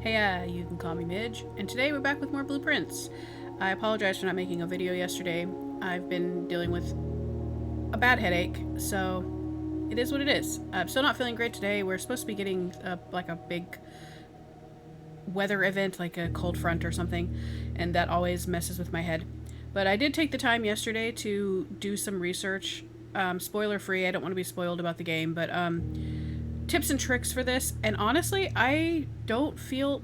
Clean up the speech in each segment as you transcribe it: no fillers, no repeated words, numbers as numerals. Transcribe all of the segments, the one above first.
Hey, you can call me Midge, and today we're back with more blueprints. I apologize for not making a video yesterday. I've been dealing with a bad headache, so it is what it is. I'm still not feeling great today. We're supposed to be getting like a big weather event, like a cold front or something, and that always messes with my head. But I did take the time yesterday to do some research. Spoiler free, I don't want to be spoiled about the game, but tips and tricks for this, and honestly I don't feel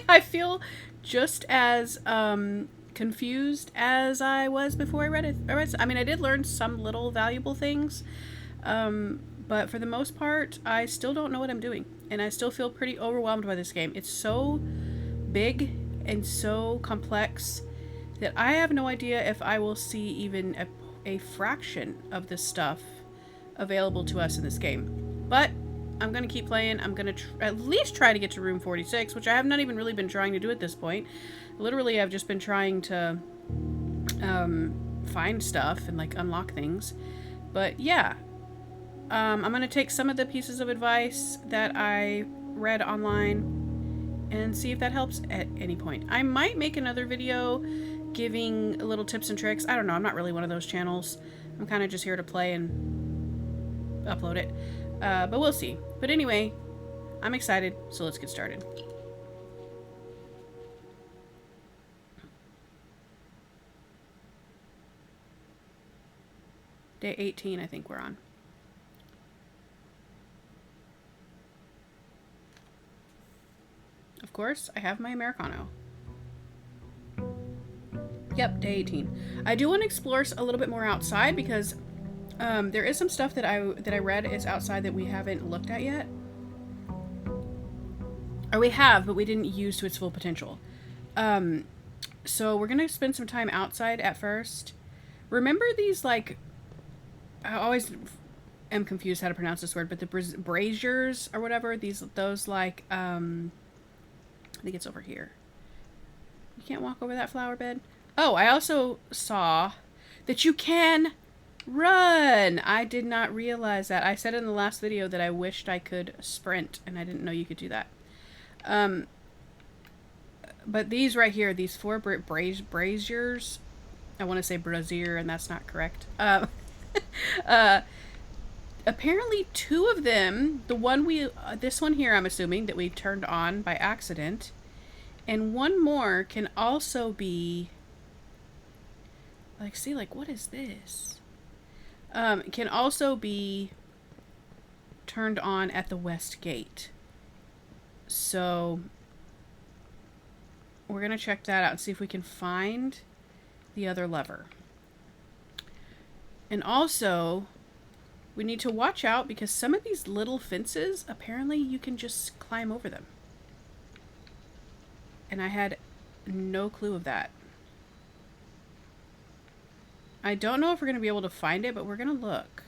I feel just as confused as I was before I read it. I mean, I did learn some little valuable things, but for the most part I still don't know what I'm doing, and I still feel pretty overwhelmed by this game. It's so big and so complex that I have no idea if I will see even a fraction of the stuff available to us in this game. But I'm going to keep playing. I'm going to at least try to get to room 46, which I have not even really been trying to do at this point. Literally, I've just been trying to find stuff and like unlock things. But yeah, I'm going to take some of the pieces of advice that I read online and see if that helps at any point. I might make another video giving little tips and tricks. I don't know. I'm not really one of those channels. I'm kind of just here to play and upload it. But we'll see. But anyway, I'm excited, so let's get started. Day 18, I think we're on. Of course, I have my Americano. Yep, day 18. I do want to explore a little bit more outside because there is some stuff that I read is outside that we haven't looked at yet. Or we have, but we didn't use to its full potential. So we're going to spend some time outside at first. Remember these, like, I always am confused how to pronounce this word, but the braziers or whatever, those like, I think it's over here. You can't walk over that flower bed. Oh, I also saw that you can run. I did not realize that. I said in the last video that I wished I could sprint, and I didn't know you could do that. But these right here, these four braziers, I want to say brazier, and that's not correct. Apparently two of them, the one this one here, I'm assuming that we turned on by accident, and one more can also be, like, see, like, what is this? Can also be turned on at the west gate. So we're going to check that out and see if we can find the other lever. And also, we need to watch out because some of these little fences, apparently you can just climb over them. And I had no clue of that. I don't know if we're going to be able to find it, but we're going to look.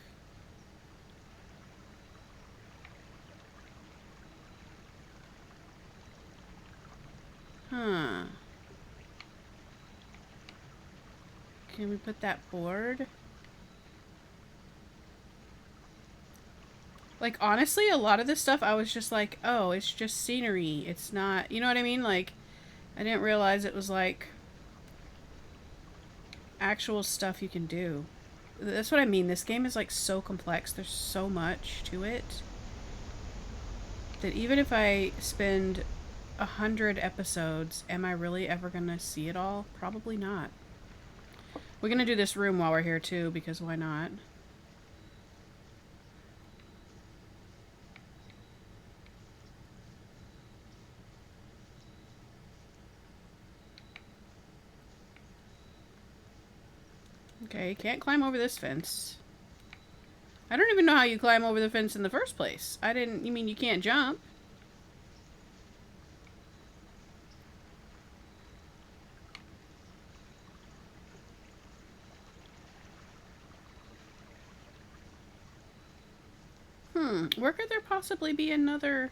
Huh. Can we put that board? Like, honestly, a lot of this stuff I was just like, oh, it's just scenery. It's not, you know what I mean? Like, I didn't realize it was like actual stuff you can do. That's what I mean. This game is like so complex. There's so much to it that even if I spend 100 episodes, am I really ever gonna see it all? Probably not. We're gonna do this room while we're here too, because why not? Okay, can't climb over this fence. I don't even know how you climb over the fence in the first place. You mean you can't jump? Where could there possibly be another?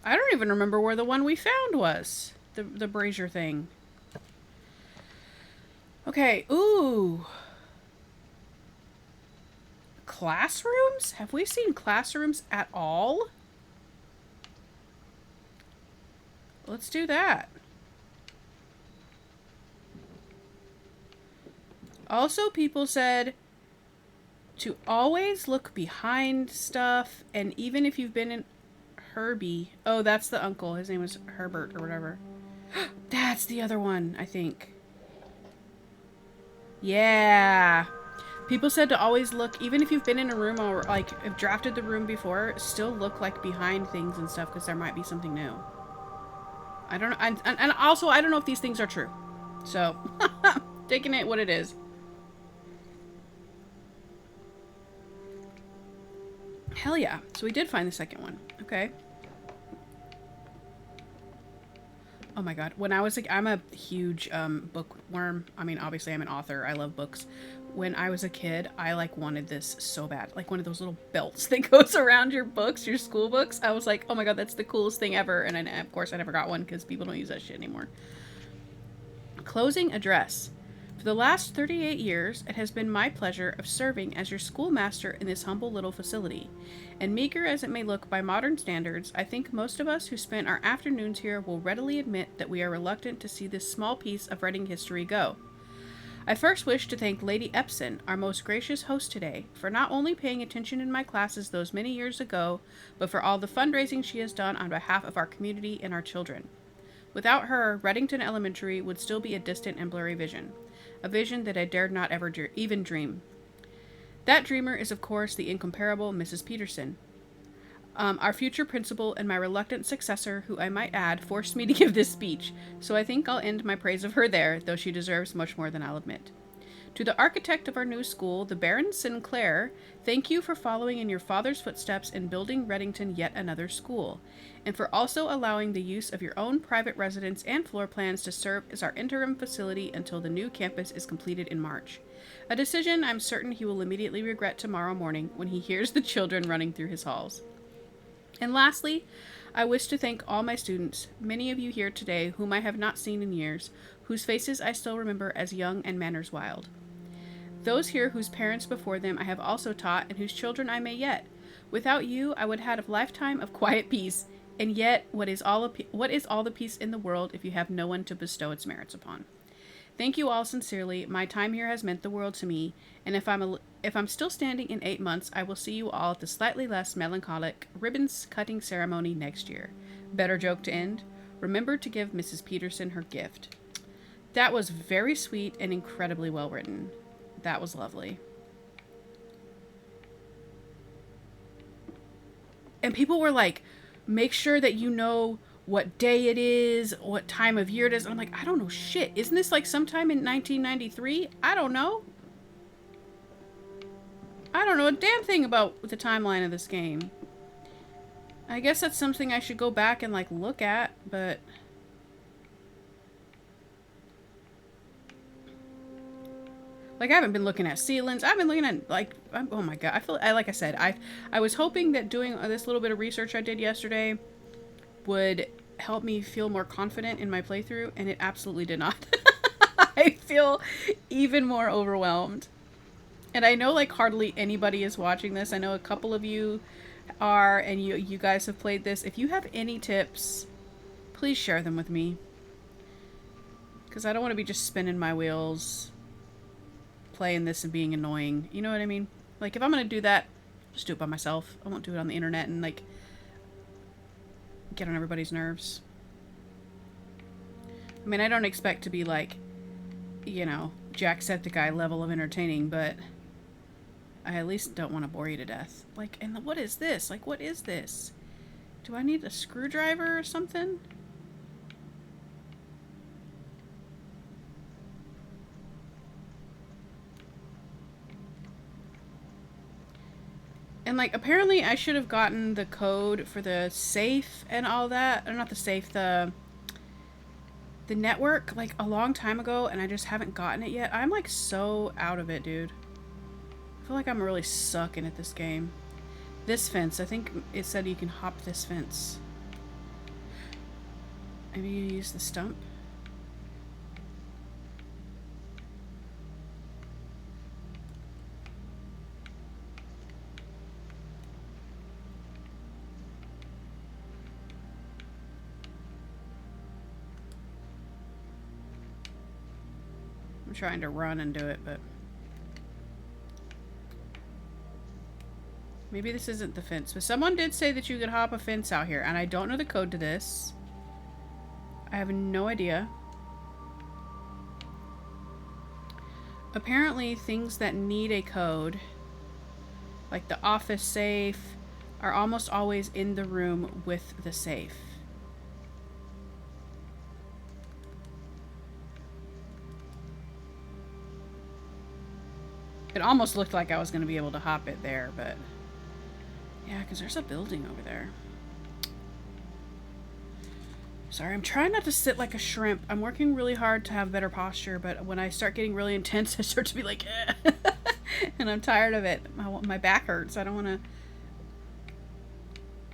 I don't even remember where the one we found was. The brazier thing. Okay, ooh. Classrooms? Have we seen classrooms at all? Let's do that. Also, people said to always look behind stuff, and even if you've been in Herbie. Oh, that's the uncle. His name was Herbert or whatever. That's the other one, I think. Yeah. People said to always look, even if you've been in a room or like have drafted the room before, still look like behind things and stuff because there might be something new. I don't know. And also, I don't know if these things are true. So, taking it what it is. Hell yeah. So we did find the second one. Okay. Oh my god. When I was I'm a huge bookworm. I mean, obviously I'm an author. I love books. When I was a kid, I like wanted this so bad. Like one of those little belts that goes around your books, your school books. I was like, "Oh my god, that's the coolest thing ever." And of course I never got one cuz people don't use that shit anymore. Closing address. For the last 38 years, it has been my pleasure of serving as your schoolmaster in this humble little facility. And meager as it may look by modern standards, I think most of us who spent our afternoons here will readily admit that we are reluctant to see this small piece of Reading history go. I first wish to thank Lady Epson, our most gracious host today, for not only paying attention in my classes those many years ago, but for all the fundraising she has done on behalf of our community and our children. Without her, Reddington Elementary would still be a distant and blurry vision. A vision that I dared not ever even dream. That dreamer is, of course, the incomparable Mrs. Peterson. Our future principal and my reluctant successor, who I might add, forced me to give this speech, so I think I'll end my praise of her there, though she deserves much more than I'll admit. To the architect of our new school, the Baron Sinclair, thank you for following in your father's footsteps in building Reddington yet another school, and for also allowing the use of your own private residence and floor plans to serve as our interim facility until the new campus is completed in March. A decision I'm certain he will immediately regret tomorrow morning when he hears the children running through his halls. And lastly, I wish to thank all my students, many of you here today whom I have not seen in years, whose faces I still remember as young and manners wild. Those here whose parents before them I have also taught and whose children I may yet. Without you, I would have a lifetime of quiet peace, and yet what is all the peace in the world if you have no one to bestow its merits upon? Thank you all sincerely. My time here has meant the world to me, and if I'm still standing in 8 months, I will see you all at the slightly less melancholic ribbons cutting ceremony next year. Better joke to end. Remember to give Mrs. Peterson her gift. That was very sweet and incredibly well written. That was lovely. And people were like, make sure that you know what day it is, what time of year it is. And I'm like, I don't know shit. Isn't this like sometime in 1993? I don't know. I don't know a damn thing about the timeline of this game. I guess that's something I should go back and like look at, but like I haven't been looking at ceilings. I've been looking at like oh my god. Like I said, I was hoping that doing this little bit of research I did yesterday would help me feel more confident in my playthrough, and it absolutely did not. I feel even more overwhelmed. And I know like hardly anybody is watching this. I know a couple of you are, and you guys have played this. If you have any tips, please share them with me. Because I don't want to be just spinning my wheels playing this and being annoying. You know what I mean? Like if I'm going to do that, just do it by myself. I won't do it on the internet and like get on everybody's nerves. I mean, I don't expect to be like, you know, Jacksepticeye level of entertaining, but I at least don't want to bore you to death. Like, and what is this? Like, what is this? Do I need a screwdriver or something? And like, apparently I should have gotten the code for the safe and all that. Or not the safe, the network, like a long time ago, and I just haven't gotten it yet. I'm like so out of it, dude. I feel like I'm really sucking at this game. This fence, I think it said you can hop this fence. Maybe you use the stump. I'm trying to run and do it, but maybe this isn't the fence. But someone did say that you could hop a fence out here, and I don't know the code to this. I have no idea. Apparently, things that need a code, like the office safe, are almost always in the room with the safe. It almost looked like I was going to be able to hop it there, but yeah, because there's a building over there. Sorry, I'm trying not to sit like a shrimp. I'm working really hard to have better posture, but when I start getting really intense, I start to be like, eh. And I'm tired of it. My back hurts. I don't want to.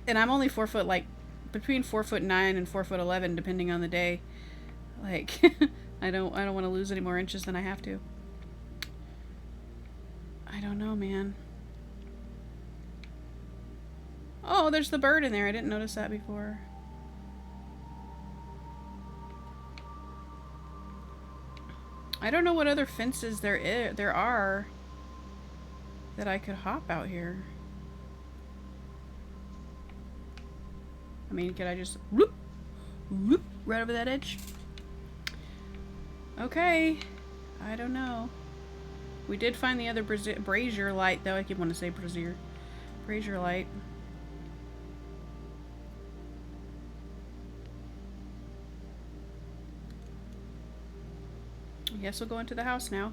And I'm only 4 foot, like, between 4'9" and 4'11", depending on the day. Like, I don't want to lose any more inches than I have to. I don't know, man. Oh, there's the bird in there. I didn't notice that before. I don't know what other fences there are that I could hop out here. I mean, could I just whoop, whoop, right over that edge? Okay. I don't know. We did find the other brazier light, though. I keep wanting to say brazier light. I guess we'll go into the house now.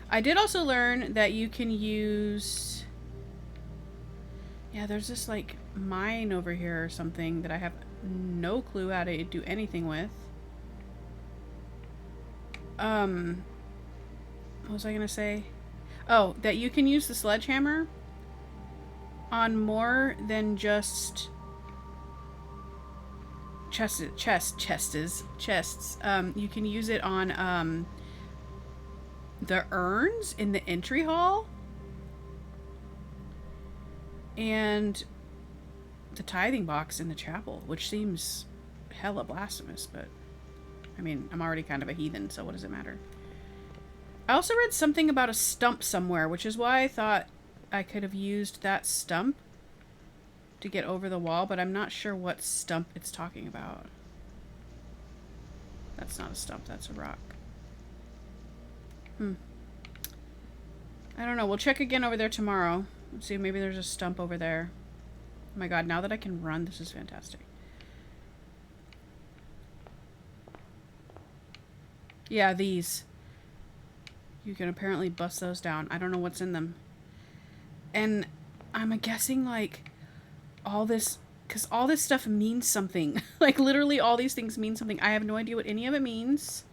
I did also learn that you can use... Yeah, there's this, like, mine over here or something that I have no clue how to do anything with. What was I gonna say? Oh, that you can use the sledgehammer on more than just chests. You can use it on the urns in the entry hall and the tithing box in the chapel, which seems hella blasphemous, but I mean, I'm already kind of a heathen, so what does it matter? I also read something about a stump somewhere, which is why I thought I could have used that stump to get over the wall, but I'm not sure what stump it's talking about. That's not a stump, that's a rock. I don't know. We'll check again over there tomorrow. Let's see, maybe there's a stump over there. Oh my god, now that I can run, this is fantastic. Yeah, these. You can apparently bust those down. I don't know what's in them. And I'm guessing, like, all this... Because all this stuff means something. Like, literally all these things mean something. I have no idea what any of it means.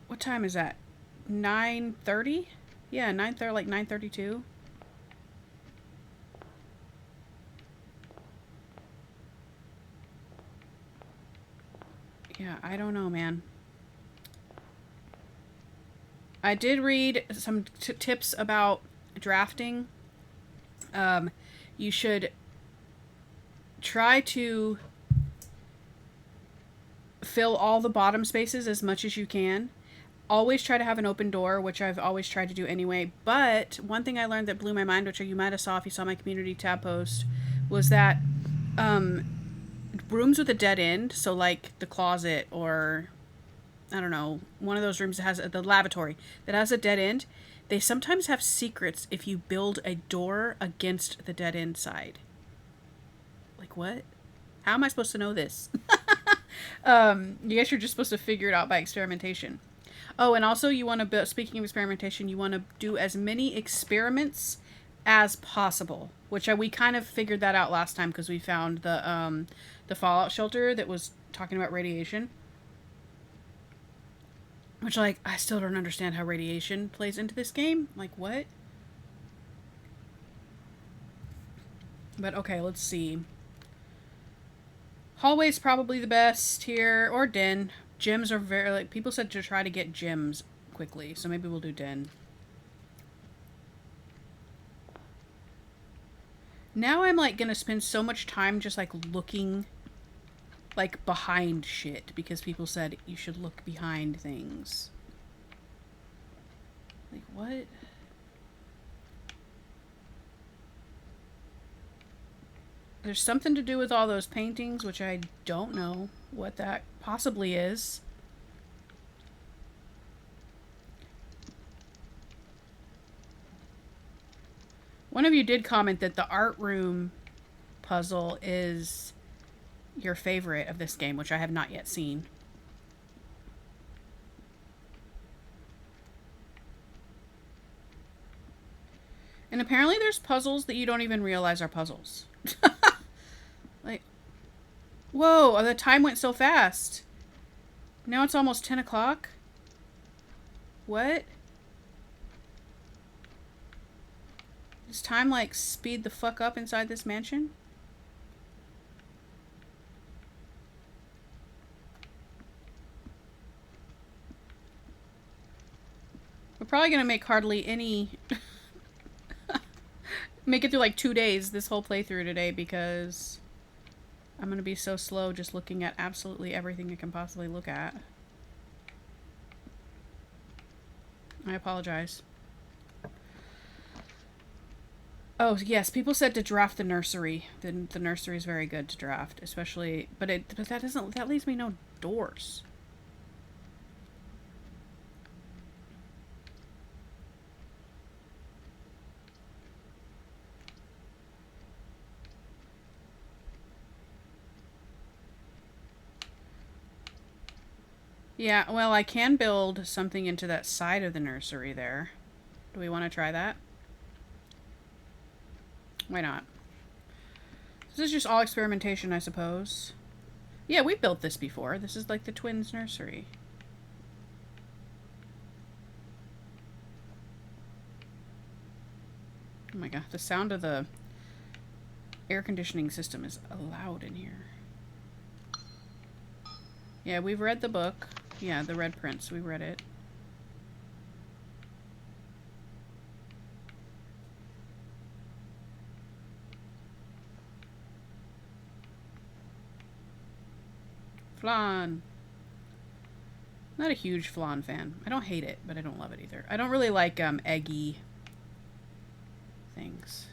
What time is that? 9:30? Yeah, 9:30, like 9:32. Yeah, I don't know, man. I did read some tips about drafting. You should try to fill all the bottom spaces as much as you can. Always try to have an open door, which I've always tried to do anyway. But one thing I learned that blew my mind, which you might have saw if you saw my community tab post, was that rooms with a dead end, so like the closet or, I don't know, one of those rooms that has the lavatory that has a dead end, they sometimes have secrets if you build a door against the dead end side. Like, what? How am I supposed to know this? You guess you're just supposed to figure it out by experimentation. Oh, and also you want to build, speaking of experimentation, you want to do as many experiments as possible, which we kind of figured that out last time because we found the fallout shelter that was talking about radiation. Which, like, I still don't understand how radiation plays into this game. Like, what? But, okay, let's see. Hallway's probably the best here. Or den. Gyms are very, like, people said to try to get gyms quickly. So maybe we'll do den. Now I'm, like, gonna spend so much time just, like, looking like behind shit because people said you should look behind things. Like, what? There's something to do with all those paintings, which I don't know what that possibly is. One of you did comment that the art room puzzle is your favorite of this game, which I have not yet seen. And apparently there's puzzles that you don't even realize are puzzles. Like, whoa, the time went so fast. Now it's almost 10 o'clock? What? Does time, like, speed the fuck up inside this mansion? We're probably gonna make hardly any... make it through, like, 2 days, this whole playthrough today, because... I'm gonna be so slow just looking at absolutely everything I can possibly look at. I apologize. Oh, yes, people said to draft the nursery. The nursery is very good to draft, especially... But that leaves me no doors. Yeah, well, I can build something into that side of the nursery there. Do we want to try that? Why not? This is just all experimentation, I suppose. Yeah, we built this before. This is like the twins' nursery. Oh my god, the sound of the air conditioning system is loud in here. Yeah, we've read the book. Yeah, The Red Prince. We read it. Flan. Not a huge flan fan. I don't hate it, but I don't love it either. I don't really like eggy things.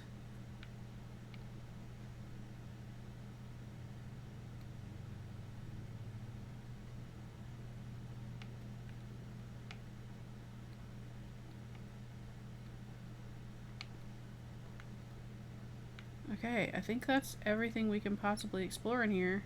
Okay, I think that's everything we can possibly explore in here.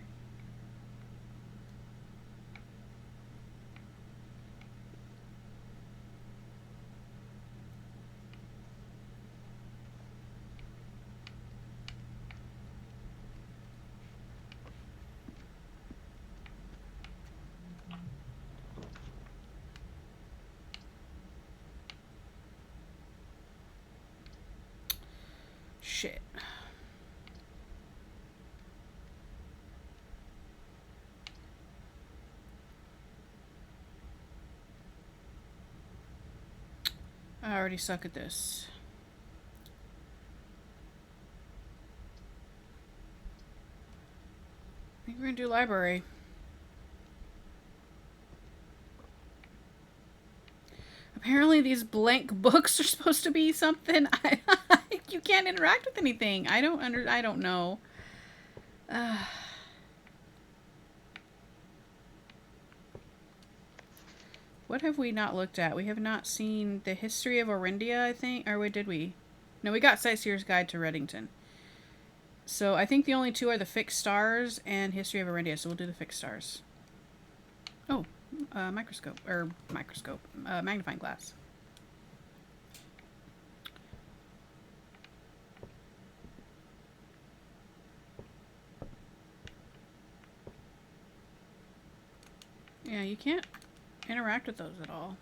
Shit. I already suck at this. I think we're gonna do library. Apparently these blank books are supposed to be something. You can't interact with anything. I don't know. What have we not looked at? We have not seen the history of Orindia, I think. Or wait, did we? No, we got Sightseer's Guide to Reddington. So I think the only two are the Fixed Stars and History of Orindia. So we'll do the Fixed Stars. Oh, microscope. Or microscope. Magnifying glass. Yeah, you can't interact with those at all.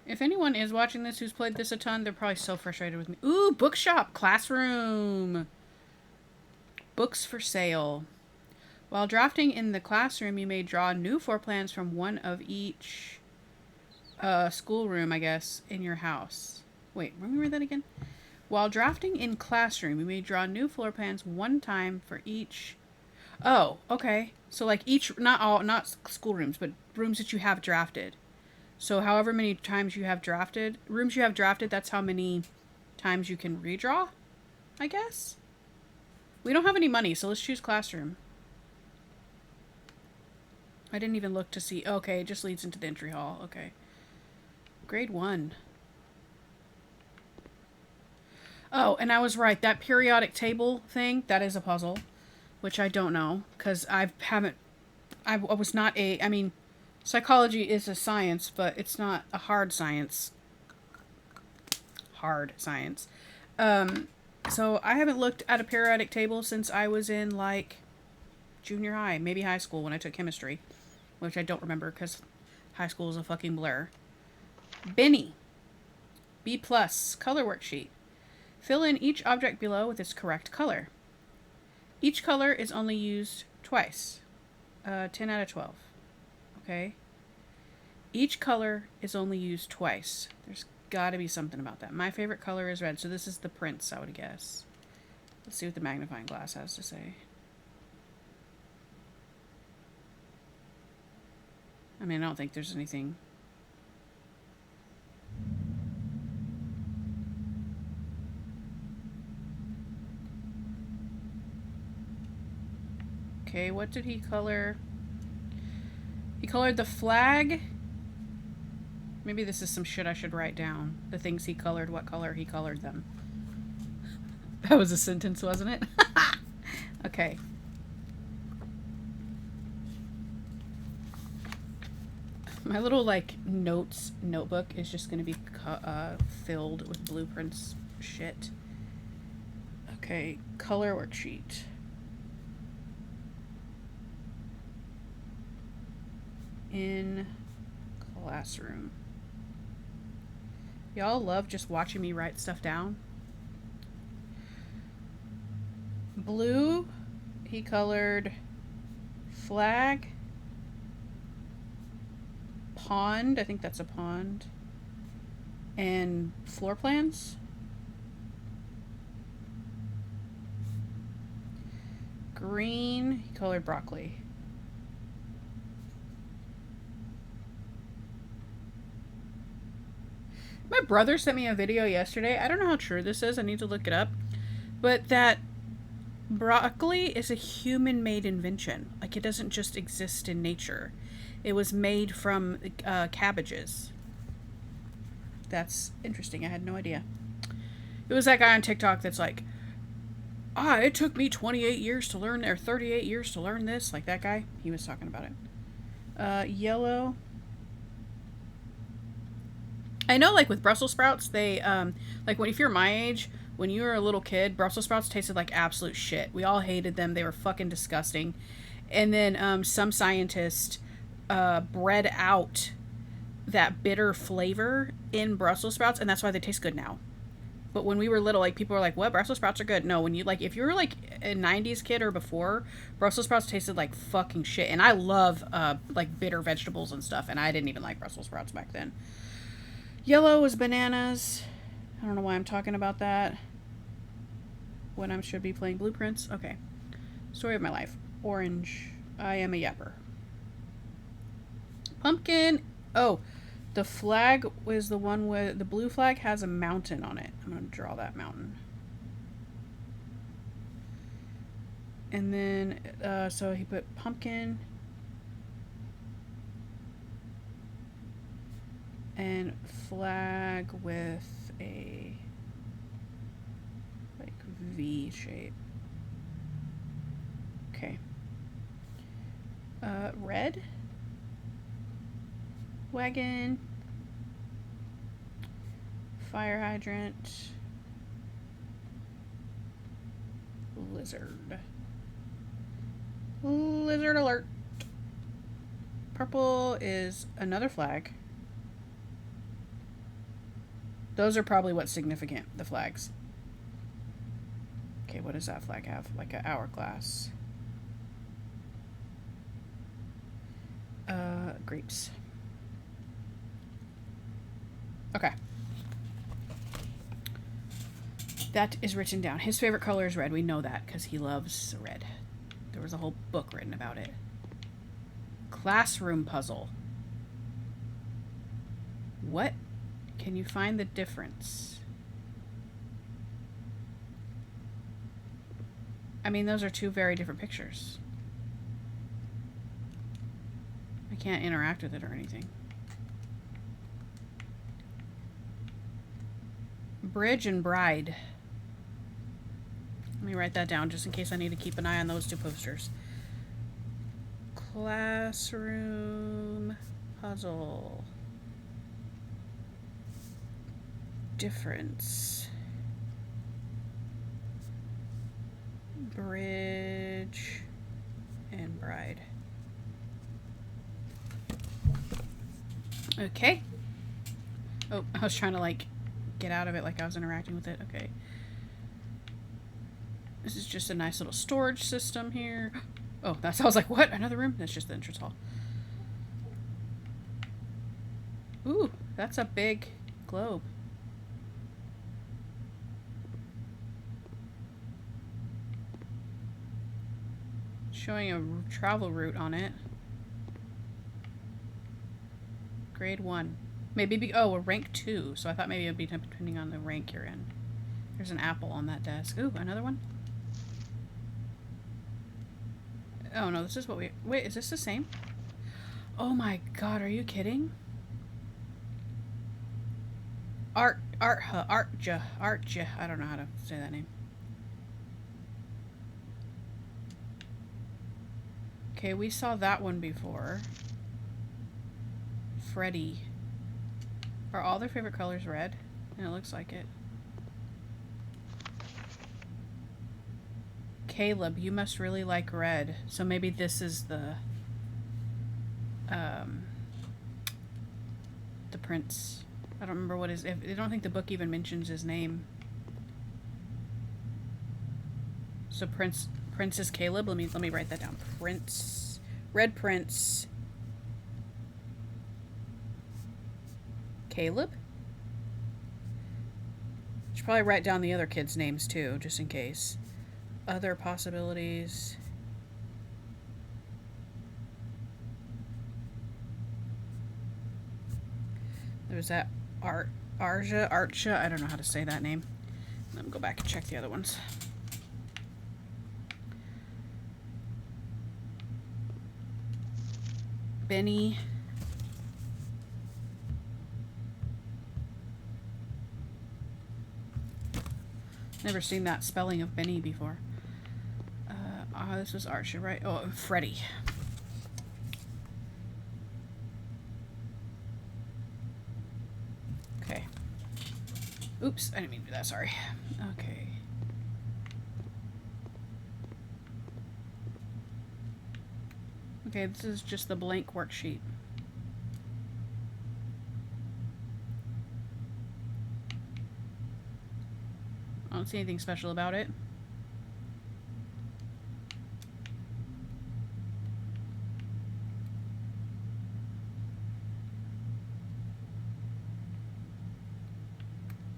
If anyone is watching this who's played this a ton, they're probably so frustrated with me. Ooh, bookshop, classroom. Books for sale. While drafting in the classroom, you may draw new floor plans from one of each. schoolroom, I guess, in your house. Wait, let me read that again. While drafting in classroom, you may draw new floor plans one time for each. Oh, okay. So like each, not all, not schoolrooms, but rooms that you have drafted. So however many times you have drafted, rooms you have drafted, that's how many times you can redraw, I guess. We don't have any money, so let's choose classroom. I didn't even look to see. Okay, it just leads into the entry hall. Okay. Grade 1. Oh, and I was right. That periodic table thing, that is a puzzle, which I don't know because I was not a, I mean, psychology is a science, but it's not a hard science. Hard science. So I haven't looked at a periodic table since I was in like junior high, maybe high school when I took chemistry, which I don't remember because high school is a fucking blur. Benny. B+, color worksheet. Fill in each object below with its correct color. Each color is only used twice. 10 out of 12. Okay. Each color is only used twice. There's gotta be something about that. My favorite color is red, so this is the prince, I would guess. Let's see what the magnifying glass has to say. I mean, I don't think there's anything. Okay, what did he color? He colored the flag. Maybe this is some shit I should write down. The things he colored, what color he colored them. That was a sentence, wasn't it? Okay. My little, like, notes notebook is just going to be filled with blueprints shit. Okay, color worksheet. In classroom. Y'all love just watching me write stuff down. Blue, he colored flag, pond, I think that's a pond, and floor plans. Green, he colored broccoli. My brother sent me a video yesterday. I don't know how true this is. I need to look it up. But that broccoli is a human-made invention. Like, it doesn't just exist in nature. It was made from cabbages. That's interesting. I had no idea. It was that guy on TikTok that's like, it took me 28 years to learn, or 38 years to learn this. Like that guy. He was talking about it. Yellow. I know, like, with Brussels sprouts, they, like, if you're my age, when you were a little kid, Brussels sprouts tasted like absolute shit. We all hated them. They were fucking disgusting. And then some scientist bred out that bitter flavor in Brussels sprouts, and that's why they taste good now. But when we were little, like, people were like, what? Brussels sprouts are good. No, when you, like, if you were, like, a 90s kid or before, Brussels sprouts tasted like fucking shit. And I love, like, bitter vegetables and stuff, and I didn't even like Brussels sprouts back then. Yellow is bananas. I don't know why I'm talking about that when I should be playing blueprints. Okay. Story of my life. Orange. I am a yapper. Pumpkin. Oh, the flag was the one with the blue flag has a mountain on it. I'm going to draw that mountain. And then, so he put pumpkin. And flag with a, like, V shape. Okay. Red. Wagon. Fire hydrant. Lizard. Lizard alert. Purple is another flag. Those are probably what's significant, the flags. Okay, what does that flag have? Like an hourglass. Grapes. Okay. That is written down. His favorite color is red. We know that because he loves red. There was a whole book written about it. Classroom puzzle. What? Can you find the difference? I mean, those are two very different pictures. I can't interact with it or anything. Bridge and bride. Let me write that down just in case I need to keep an eye on those two posters. Classroom puzzle. Difference. Bridge and bride. Okay. Oh, I was trying to like get out of it like I was interacting with it. Okay. This is just a nice little storage system here. Oh, I was like, what? Another room? That's just the entrance hall. Ooh, that's a big globe. Showing a travel route on it. Grade 1. Maybe oh, a rank 2. So I thought maybe it would be depending on the rank you're in. There's an apple on that desk. Ooh, another one? Oh no, this is what we... Wait, is this the same? Oh my god, are you kidding? Artja. I don't know how to say that name. Okay, we saw that one before. Freddy. Are all their favorite colors red? And it looks like it. Caleb, you must really like red. So maybe this is the prince. I don't remember what his... I don't think the book even mentions his name. So Prince is Caleb. Let me write that down. Prince. Red Prince. Caleb? Should probably write down the other kids' names too, just in case. Other possibilities. There's that Artja, I don't know how to say that name. Let me go back and check the other ones. Benny. Never seen that spelling of Benny before. This was Archie, right? Oh, Freddy. Okay. Oops, I didn't mean to do that, sorry. Okay. Okay, this is just the blank worksheet. I don't see anything special about it.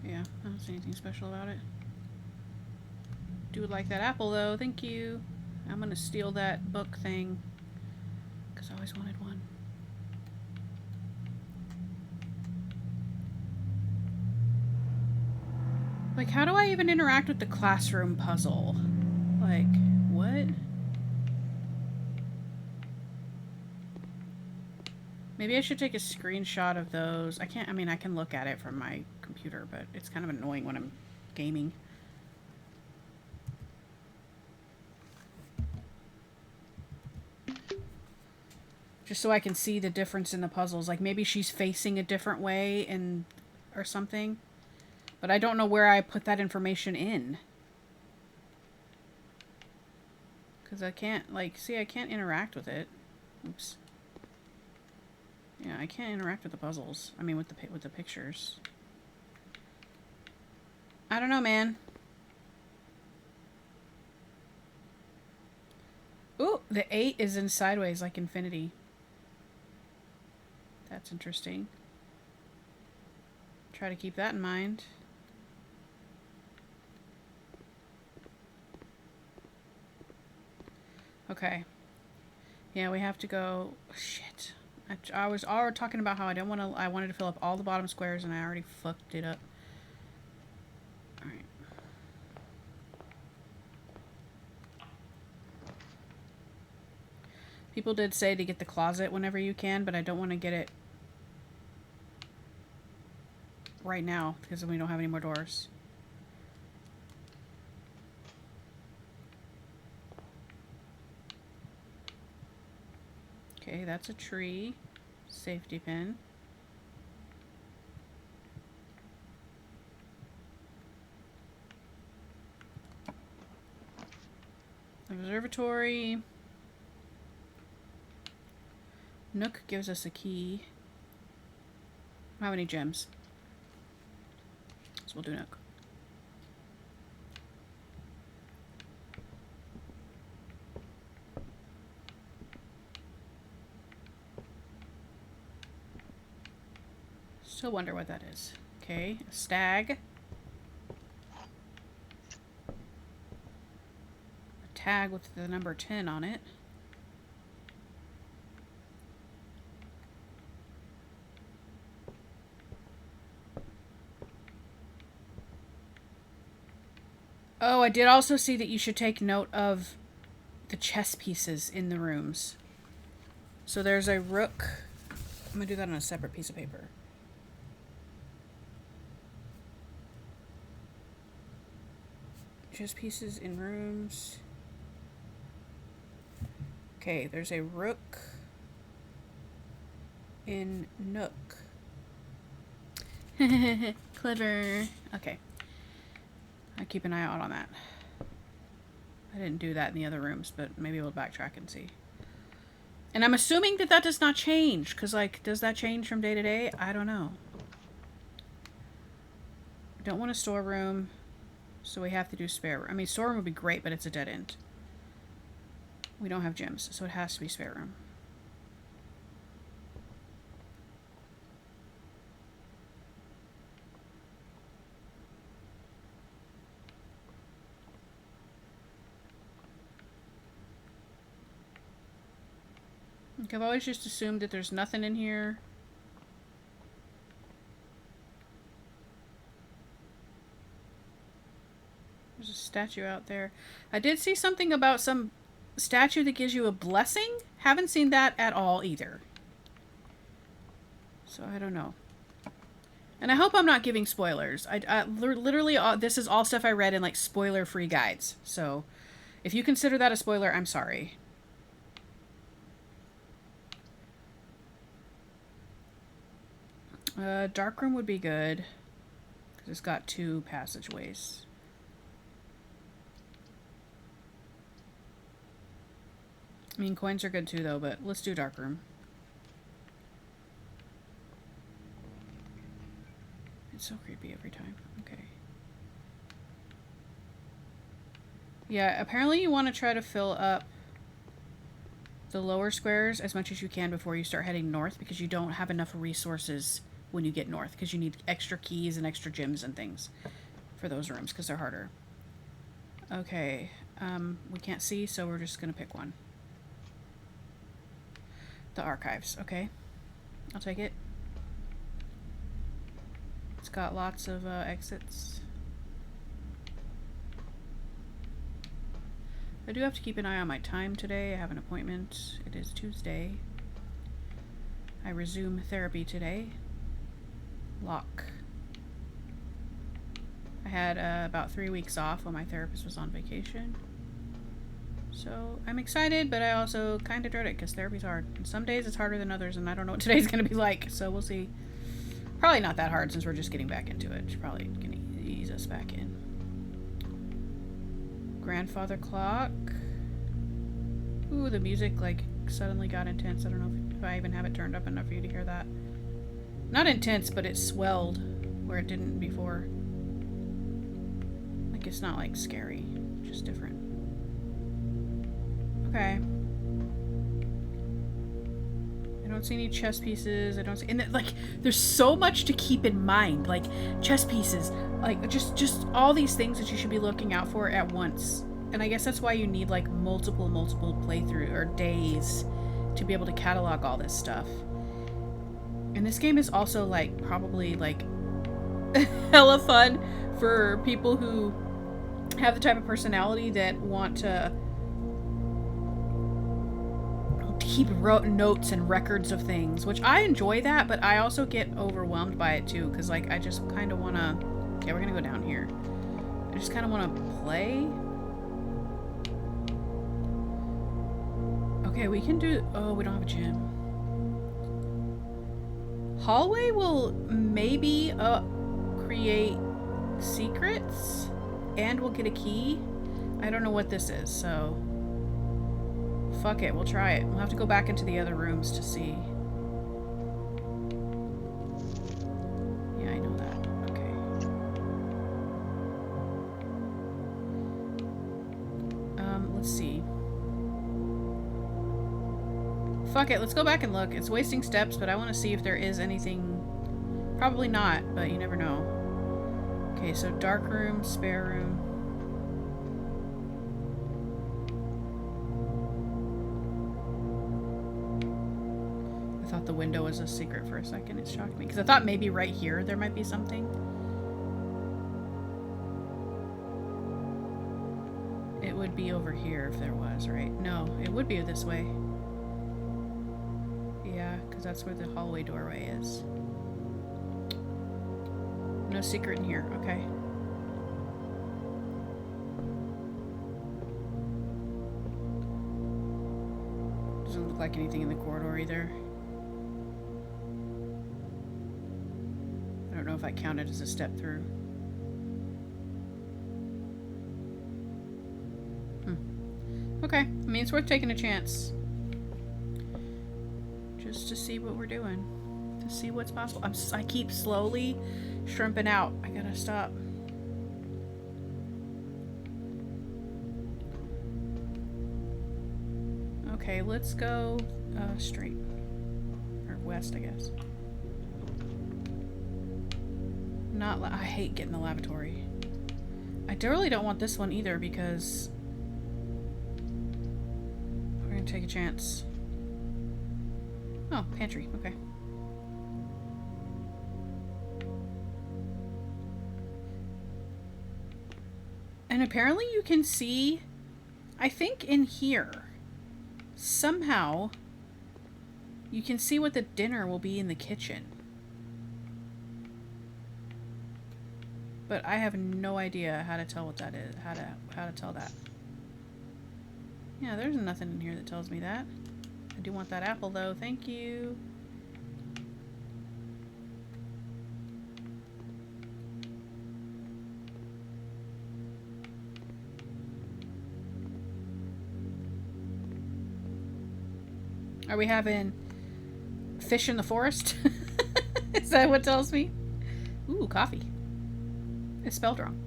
Yeah, I don't see anything special about it. Do like that apple though, thank you. I'm gonna steal that book thing because I always wanted one. Like, how do I even interact with the classroom puzzle? Like, what? Maybe I should take a screenshot of those. I can't, I mean, I can look at it from my computer, but it's kind of annoying when I'm gaming. Just so I can see the difference in the puzzles. Like, maybe she's facing a different way and or something. But I don't know where I put that information in. Because I can't, like, see, I can't interact with it. Oops. Yeah, I can't interact with the puzzles. I mean, with the pictures. I don't know, man. Ooh, the 8 is in sideways, like infinity. That's interesting. Try to keep that in mind. Okay. Yeah, we have to go. Shit. I was already talking about how I wanted to fill up all the bottom squares and I already fucked it up. Alright. People did say to get the closet whenever you can, but I don't want to get it right now because we don't have any more doors. Okay, that's a tree. Safety pin. Observatory. Nook gives us a key. I don't have any gems. So we'll do Nook. Still wonder what that is. Okay, a stag. A tag with the number 10 on it. Oh, I did also see that you should take note of the chess pieces in the rooms. So there's a rook. I'm going to do that on a separate piece of paper. Chess pieces in rooms. Okay, there's a rook in Nook. Clever. Okay. I keep an eye out on that. I didn't do that in the other rooms, but maybe we'll backtrack and see. And I'm assuming that that does not change, because, like, does that change from day to day? I don't know. Don't want a storeroom, so we have to do spare room. I mean, storeroom would be great, but it's a dead end. We don't have gyms, so it has to be spare room. Like, I've always just assumed that there's nothing in here. There's a statue out there. I did see something about some statue that gives you a blessing. Haven't seen that at all either. So I don't know. And I hope I'm not giving spoilers. Literally, this is all stuff I read in, like, spoiler-free guides. So if you consider that a spoiler, I'm sorry. Darkroom would be good. Because it's got 2 passageways. I mean, coins are good too, though, but let's do darkroom. It's so creepy every time. Okay. Yeah, apparently you want to try to fill up the lower squares as much as you can before you start heading north, because you don't have enough resources when you get north, because you need extra keys and extra gems and things for those rooms, because they're harder. Okay, we can't see, so we're just gonna pick one. The archives, okay. I'll take it. It's got lots of exits. I do have to keep an eye on my time today. I have an appointment. It is Tuesday. I resume therapy today. Lock. I had about 3 weeks off while my therapist was on vacation. So I'm excited, but I also kind of dread it because therapy's hard. And some days it's harder than others, and I don't know what today's going to be like, so we'll see. Probably not that hard since we're just getting back into it. It's probably going to ease us back in. Grandfather clock. Ooh, the music, like, suddenly got intense. I don't know if I even have it turned up enough for you to hear that. Not intense, but it swelled where it didn't before. Like, it's not, like, scary. Just different. Okay. I don't see any chess pieces. I don't see, and like, there's so much to keep in mind, like chess pieces, like just all these things that you should be looking out for at once. And I guess that's why you need like multiple playthrough or days to be able to catalog all this stuff. And this game is also like probably like hella fun for people who have the type of personality that want to keep notes and records of things, which I enjoy that, but I also get overwhelmed by it too, because like I just kind of want to, yeah, we're gonna go down here. I just kind of want to play. Okay, we can do, oh, we don't have a gym. Hallway will maybe create secrets, and we'll get a key. I don't know what this is, so fuck it, we'll try it. We'll have to go back into the other rooms to see. Yeah, I know that. Okay. Let's see. Fuck it, let's go back and look. It's wasting steps, but I want to see if there is anything. Probably not, but you never know. Okay, so dark room, spare room. I thought the window was a secret for a second. It shocked me, because I thought maybe right here there might be something. It would be over here if there was, right? No, it would be this way. Yeah, because that's where the hallway doorway is. No secret in here. Okay. Doesn't look like anything in the corridor either. I don't know if I counted as a step through. Okay. I mean, it's worth taking a chance. Just to see what we're doing. To see what's possible. I keep slowly shrimping out. I gotta stop. Okay, let's go straight. Or west, I guess. I hate getting the lavatory. I really don't want this one either, because we're gonna take a chance. Oh, pantry. Okay. And apparently you can see, I think in here, somehow, you can see what the dinner will be in the kitchen. But I have no idea how to tell what that is. How to tell that. Yeah, there's nothing in here that tells me that. I do want that apple though. Thank you. Are we having fish in the forest? Is that what tells me? Ooh, coffee. It's spelled wrong.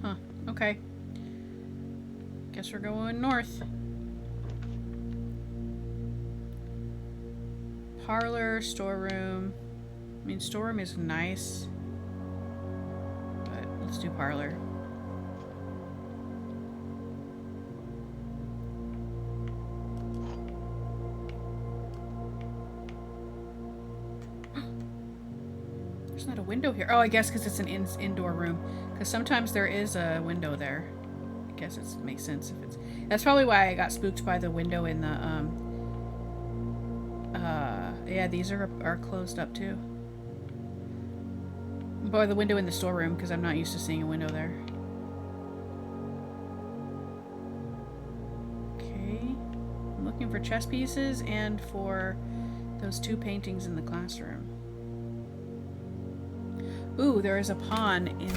Huh. Okay. Guess we're going north. Parlor, storeroom. I mean, storeroom is nice. But let's do parlor. There's not a window here. Oh, I guess because it's an indoor room. Because sometimes there is a window there. I guess it makes sense if it's... That's probably why I got spooked by the window in the, yeah, these are closed up too. Or the window in the storeroom, because I'm not used to seeing a window there. Okay. I'm looking for chess pieces and for those two paintings in the classroom. Ooh, there is a pawn in,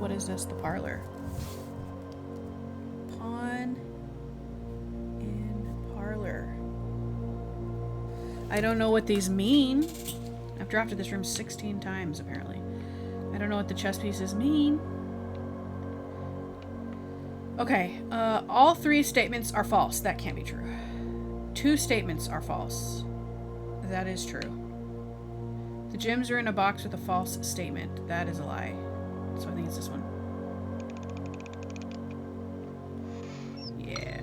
what is this, the parlor? Pawn in parlor. I don't know what these mean. I've drafted this room 16 times, apparently. I don't know what the chess pieces mean. Okay, all 3 statements are false. That can't be true. 2 statements are false. That is true. The gems are in a box with a false statement. That is a lie. So I think it's this one. Yeah.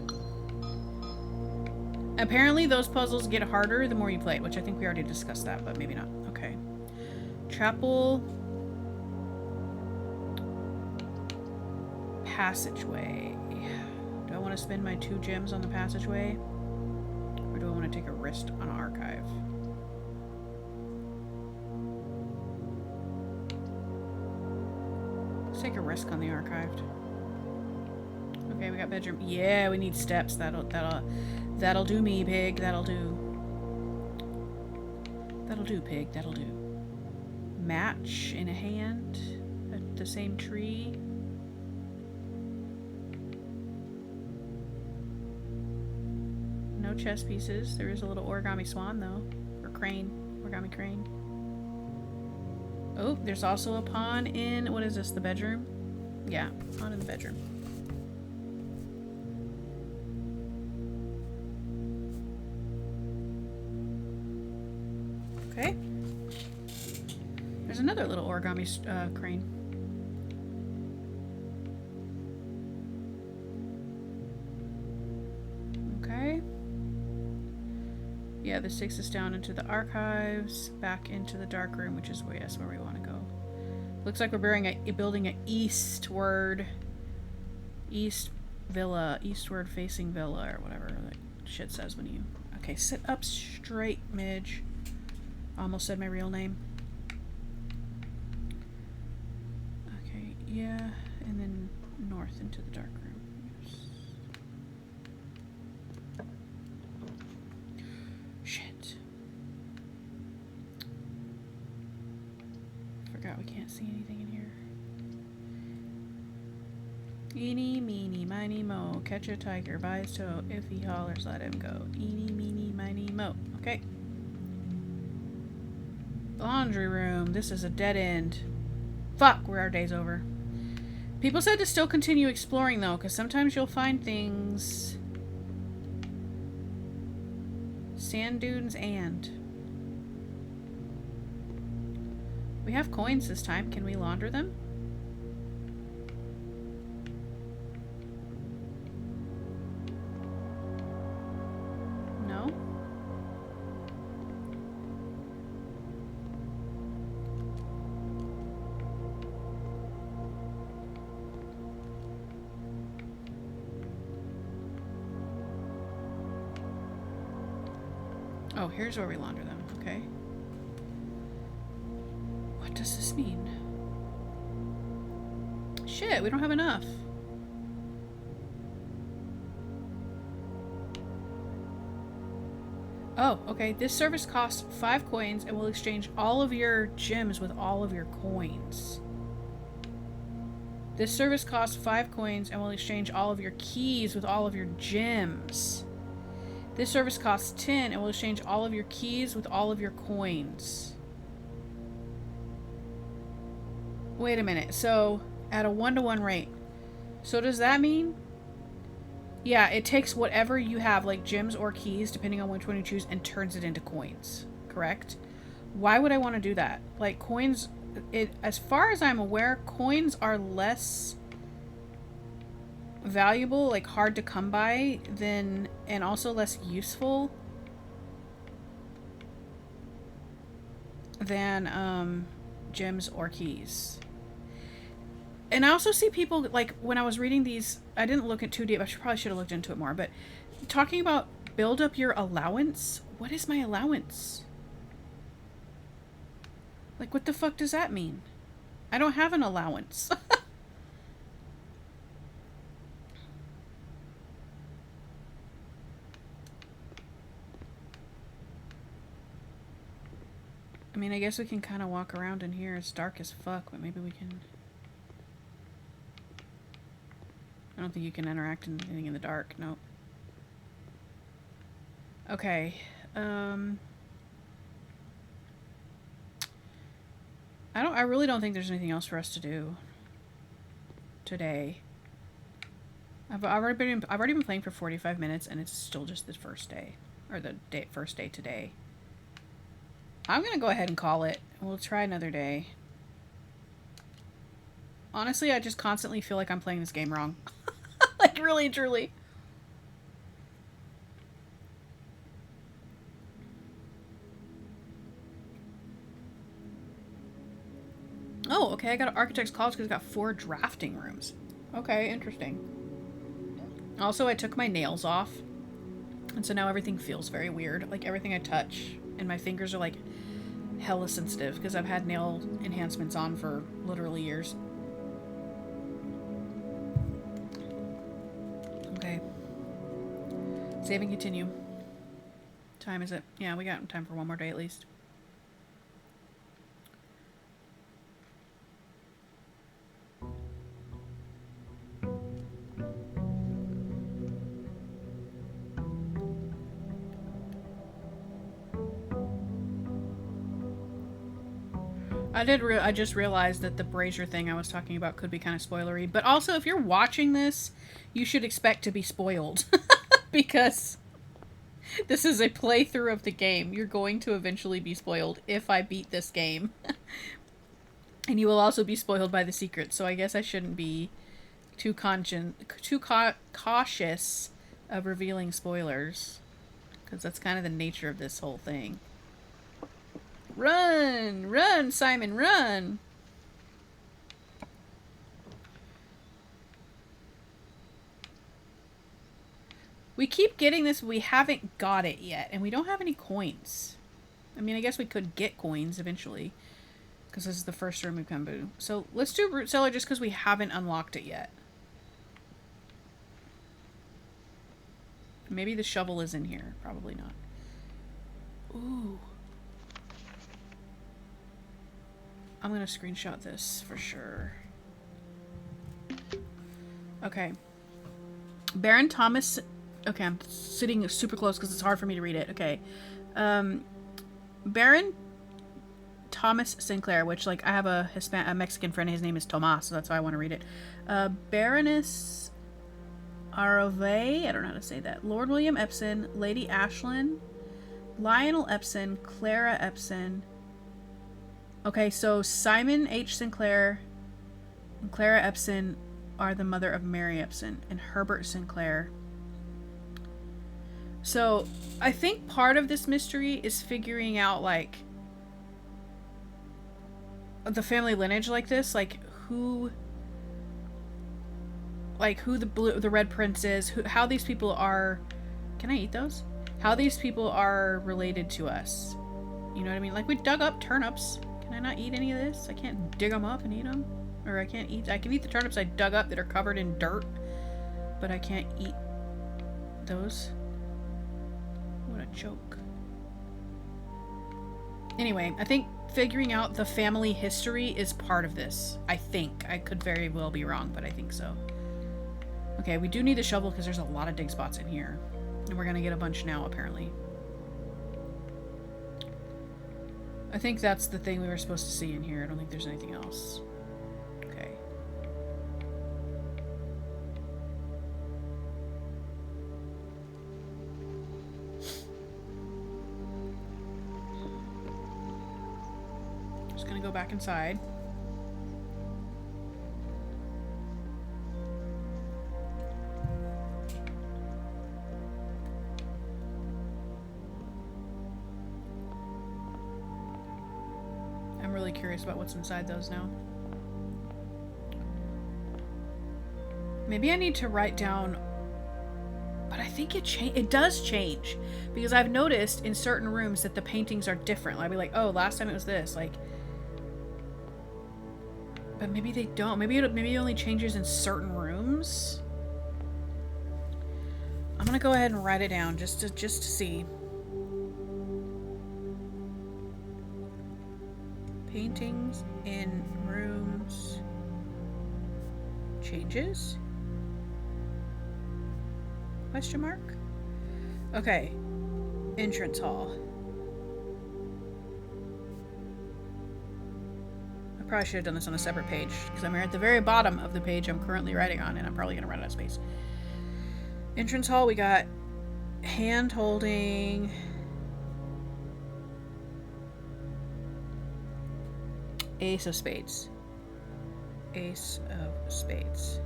Apparently those puzzles get harder the more you play it, which I think we already discussed that, but maybe not. Okay. Chapel passageway. Do I want to spend my 2 gems on the passageway? Or do I want to take a risk on archive? Let's take a risk on the archived. Okay, we got bedroom. Yeah, we need steps. That'll do me, pig. That'll do. That'll do, pig. That'll do. Match in a hand at the same tree. No chess pieces. There is a little origami swan though. Or crane. Origami crane. Oh, there's also a pawn in, what is this, the bedroom? Yeah, pawn in the bedroom. Okay. There's another little origami crane. Okay. Yeah, this takes us down into the archives, back into the dark room, which is where, yes, where we want to go. Looks like we're building a eastward facing villa, or whatever that shit says when you... Okay, sit up straight, Midge. Almost said my real name. Okay, yeah, and then north into the dark room. Yes. Shit. Forgot we can't see anything in here. Eeny, meeny, miny, mo. Catch a tiger by his toe. If he hollers, let him go. Eeny, meeny, miny, mo. Okay. Laundry room. This is a dead end. Fuck, our day's over. People said to still continue exploring, though, because sometimes you'll find things. Sand dunes and... We have coins this time. Can we launder them? No? Oh, here's where we launder them. Okay. What does this mean? Shit, we don't have enough. Oh, okay. This service costs 5 coins and will exchange all of your gems with all of your coins. This service costs 5 coins and will exchange all of your keys with all of your gems. This service costs 10 and will exchange all of your keys with all of your coins. Wait a minute. So, at a 1-to-1 rate. So does that mean... Yeah, it takes whatever you have, like gems or keys, depending on which one you choose, and turns it into coins. Correct? Why would I want to do that? Like, coins... as far as I'm aware, coins are less valuable, like hard to come by, than... and also less useful than, gems or keys. And I also see people, like, when I was reading these, I didn't look at too deep, probably should have looked into it more, but talking about build up your allowance. What is my allowance? Like, what the fuck does that mean? I don't have an allowance. I mean, I guess we can kind of walk around in here. It's dark as fuck, but maybe we can... I don't think you can interact in anything in the dark. Nope. Okay. I really don't think there's anything else for us to do today. I've already been playing for 45 minutes, and it's still just the first day, or the first day today. I'm gonna go ahead and call it. We'll try another day. Honestly, I just constantly feel like I'm playing this game wrong. Like, really, truly. Oh, okay, I got an architect's college because it's got 4 drafting rooms. Okay, interesting. Also, I took my nails off, and so now everything feels very weird. Like, everything I touch, and my fingers are, like, hella sensitive because I've had nail enhancements on for literally years. Okay. Save and continue. Time is it? Yeah, we got time for one more day at least. I just realized that the brazier thing I was talking about could be kind of spoilery. But also, if you're watching this, you should expect to be spoiled. Because this is a playthrough of the game. You're going to eventually be spoiled if I beat this game. And you will also be spoiled by the secret. So I guess I shouldn't be too cautious of revealing spoilers. Because that's kind of the nature of this whole thing. Run! Run, Simon, run! We keep getting this, but we haven't got it yet. And we don't have any coins. I mean, I guess we could get coins eventually. Because this is the first room we've come to. So let's do Root Cellar just because we haven't unlocked it yet. Maybe the shovel is in here. Probably not. Ooh. I'm going to screenshot this for sure. Okay. Baron Thomas... Okay, I'm sitting super close because it's hard for me to read it. Okay. Baron Thomas Sinclair, which, like, I have a Mexican friend. His name is Tomas, so that's why I want to read it. Baroness Arove, I don't know how to say that. Lord William Epson, Lady Ashlyn, Lionel Epson, Clara Epson. Okay, so Simon H. Sinclair and Clara Epson are the mother of Mary Epson and Herbert Sinclair. So I think part of this mystery is figuring out, like, the family lineage like this, like who the Red Prince is, how these people are. Can I eat those? How these people are related to us. You know what I mean? Like, we dug up turnips. Can I not eat any of this? I can't dig them up and eat them? Or I can eat the turnips I dug up that are covered in dirt. But I can't eat those. What a joke. Anyway, I think figuring out the family history is part of this. I think. I could very well be wrong, but I think so. Okay, we do need the shovel because there's a lot of dig spots in here. And we're going to get a bunch now, apparently. I think that's the thing we were supposed to see in here. I don't think there's anything else. Okay. Just gonna go back inside. Curious about what's inside those now. Maybe I need to write down, but I think it does change, because I've noticed in certain rooms that the paintings are different. I'll be like, oh, last time it was this, like, but maybe they don't. Maybe it only changes in certain rooms. I'm gonna go ahead and write it down just to see. Paintings in rooms changes? Question mark? Okay. Entrance hall. I probably should have done this on a separate page because I'm here at the very bottom of the page I'm currently writing on, and I'm probably going to run out of space. Entrance hall, we got hand holding. Ace of spades. Ace of spades.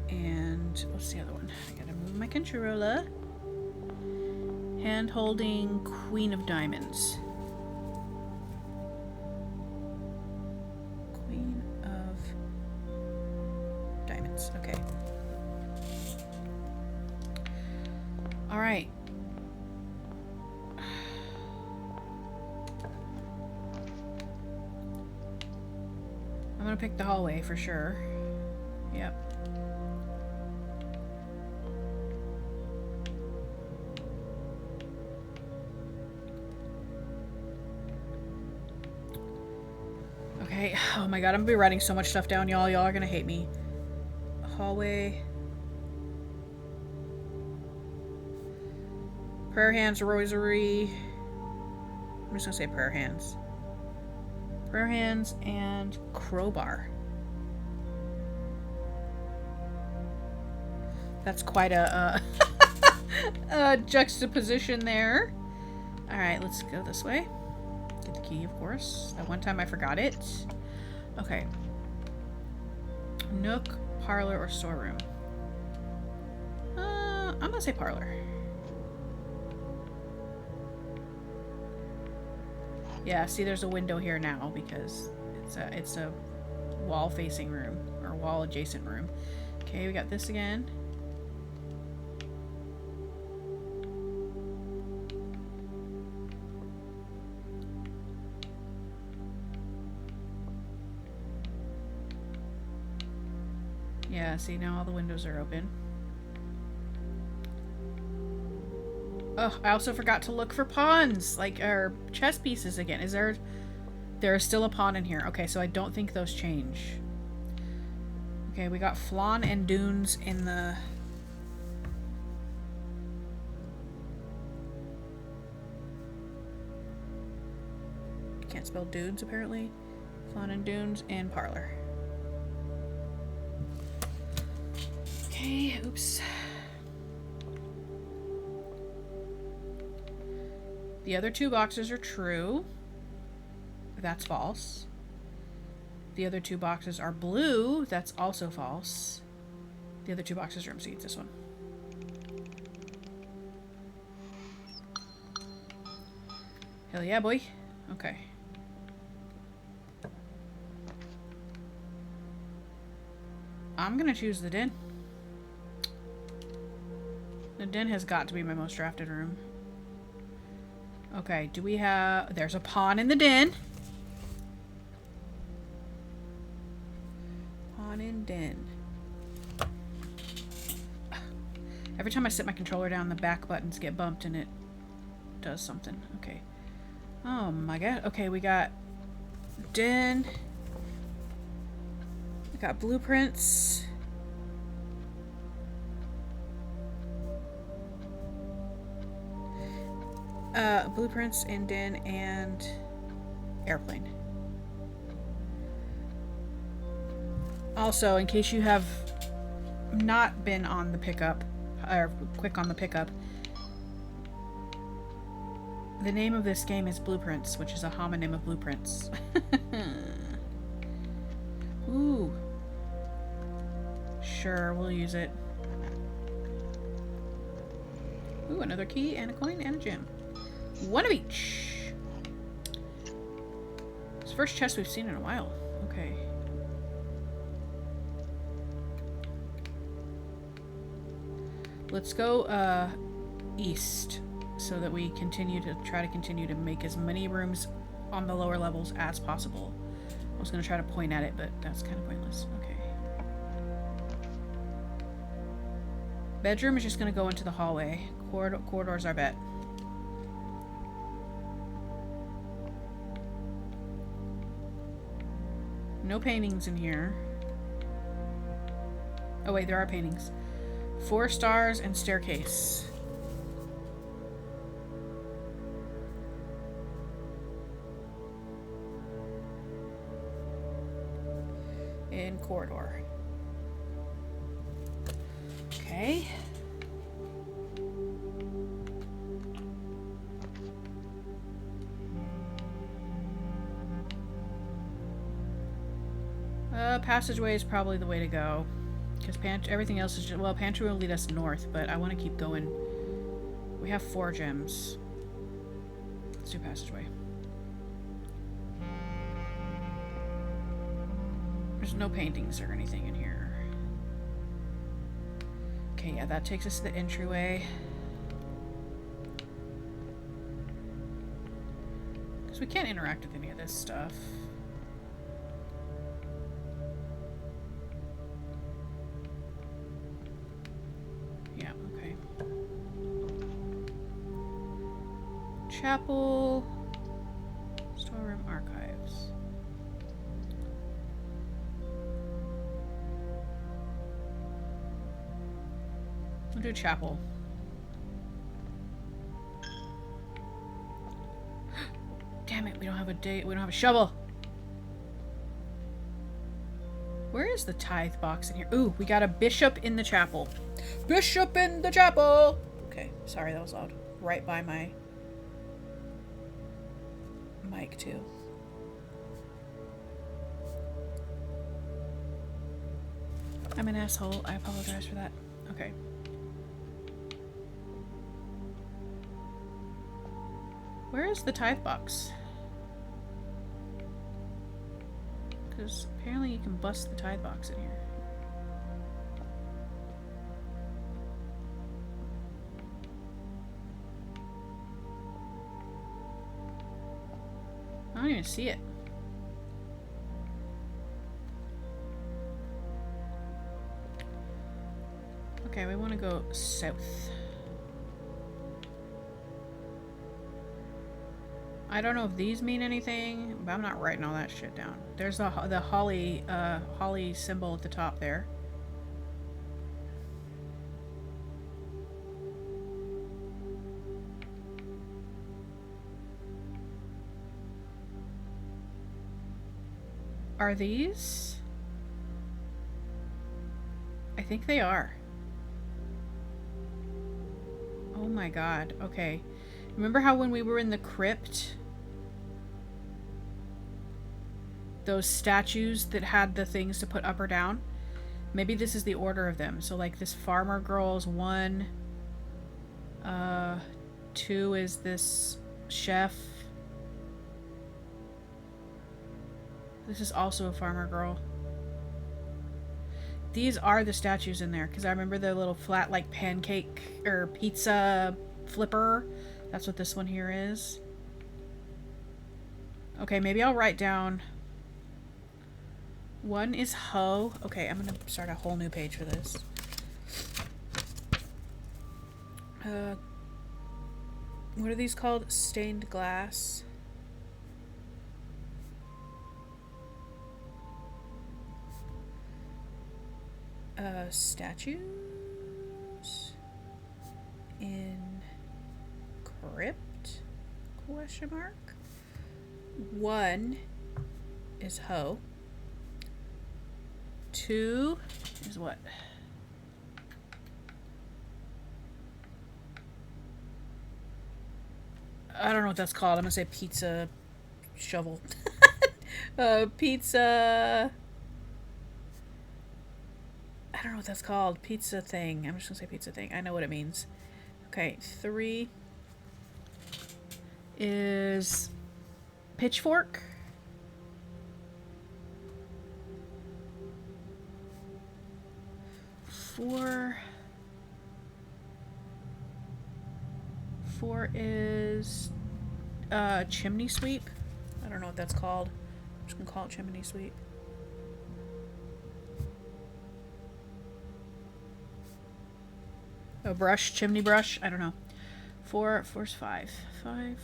And what's the other one? I gotta move my controller. Hand holding Queen of Diamonds. Queen of Diamonds. Okay. All right. I'm gonna pick the hallway for sure. Yep. Okay. Oh my god, I'm gonna be writing so much stuff down, y'all. Y'all are gonna hate me. Hallway. Prayer hands, rosary. I'm just gonna say prayer hands. Prayer hands and crowbar. That's quite a, a juxtaposition there. Alright, let's go this way. Get the key, of course. That one time I forgot it. Okay. Nook, parlor, or storeroom? I'm gonna say parlor. Yeah, see, there's a window here now because it's a wall-facing room or wall-adjacent room. Okay, we got this again. Yeah, see, now all the windows are open. Oh, I also forgot to look for pawns, like, or chess pieces again. Is there... There is still a pawn in here. Okay, so I don't think those change. Okay, we got flan and dunes in the... Can't spell dunes, apparently. Flan and dunes and parlor. Okay, oops. The other two boxes are true. That's false. The other two boxes are blue. That's also false. The other two boxes are empty. It's this one. Hell yeah, boy. Okay. I'm gonna choose the den. The den has got to be my most drafted room. Okay, do we have... There's a pawn in the den. Pawn in den. Every time I sit my controller down, the back buttons get bumped and it does something. Okay. Oh my god. Okay, we got den. We got blueprints. Blueprints and den and airplane. Also, in case you have not been on the pickup, or quick on the pickup, the name of this game is Blueprints, which is a homonym of Blueprints. Ooh. Sure, we'll use it. Ooh, another key and a coin and a gem. One of each. It's the first chest we've seen in a while. Okay. Let's go east so that we try to continue to make as many rooms on the lower levels as possible. I was going to try to point at it, but that's kind of pointless. Okay. Bedroom is just going to go into the hallway. Corridor's our bet. No paintings in here. Oh wait, there are paintings. 4 stars and staircase. In corridor. Okay. Passageway is probably the way to go. Because everything else is just... Well, pantry will lead us north, but I want to keep going. We have 4 gems. Let's do passageway. There's no paintings or anything in here. Okay, yeah, that takes us to the entryway. Because we can't interact with any of this stuff. Yeah, okay. Chapel. Storeroom archives. We'll do chapel. Damn it, we don't have a date. We don't have a shovel. Where is the tithe box in here? Ooh, we got a bishop in the chapel. Bishop in the chapel! Okay, sorry, that was loud. Right by my mic, too. I'm an asshole. I apologize for that. Okay. Where is the tithe box? Because apparently you can bust the tithe box in here. I don't even see it. Okay, we want to go south. I don't know if these mean anything, but I'm not writing all that shit down. There's the holly symbol at the top there. Are these? I think they are. Oh my god. Okay. Remember how when we were in the crypt, those statues that had the things to put up or down? Maybe this is the order of them. So like this farmer girl's 1. 2 is this chef. This is also a farmer girl. These are the statues in there, because I remember the little flat like pancake or pizza flipper. That's what this one here is. Okay, maybe I'll write down. 1 is hoe. Okay, I'm gonna start a whole new page for this. What are these called? Stained glass. Statues in crypt? Question mark. 1 is hoe. 2 is what? I don't know what that's called. I'm gonna say pizza shovel. Pizza. I don't know what that's called. Pizza thing. I'm just gonna say pizza thing. I know what it means. Okay, 3 is pitchfork. 4 is chimney sweep. I don't know what that's called. I'm just gonna call it chimney sweep. A brush, chimney brush. I don't know. 4's 5. 5.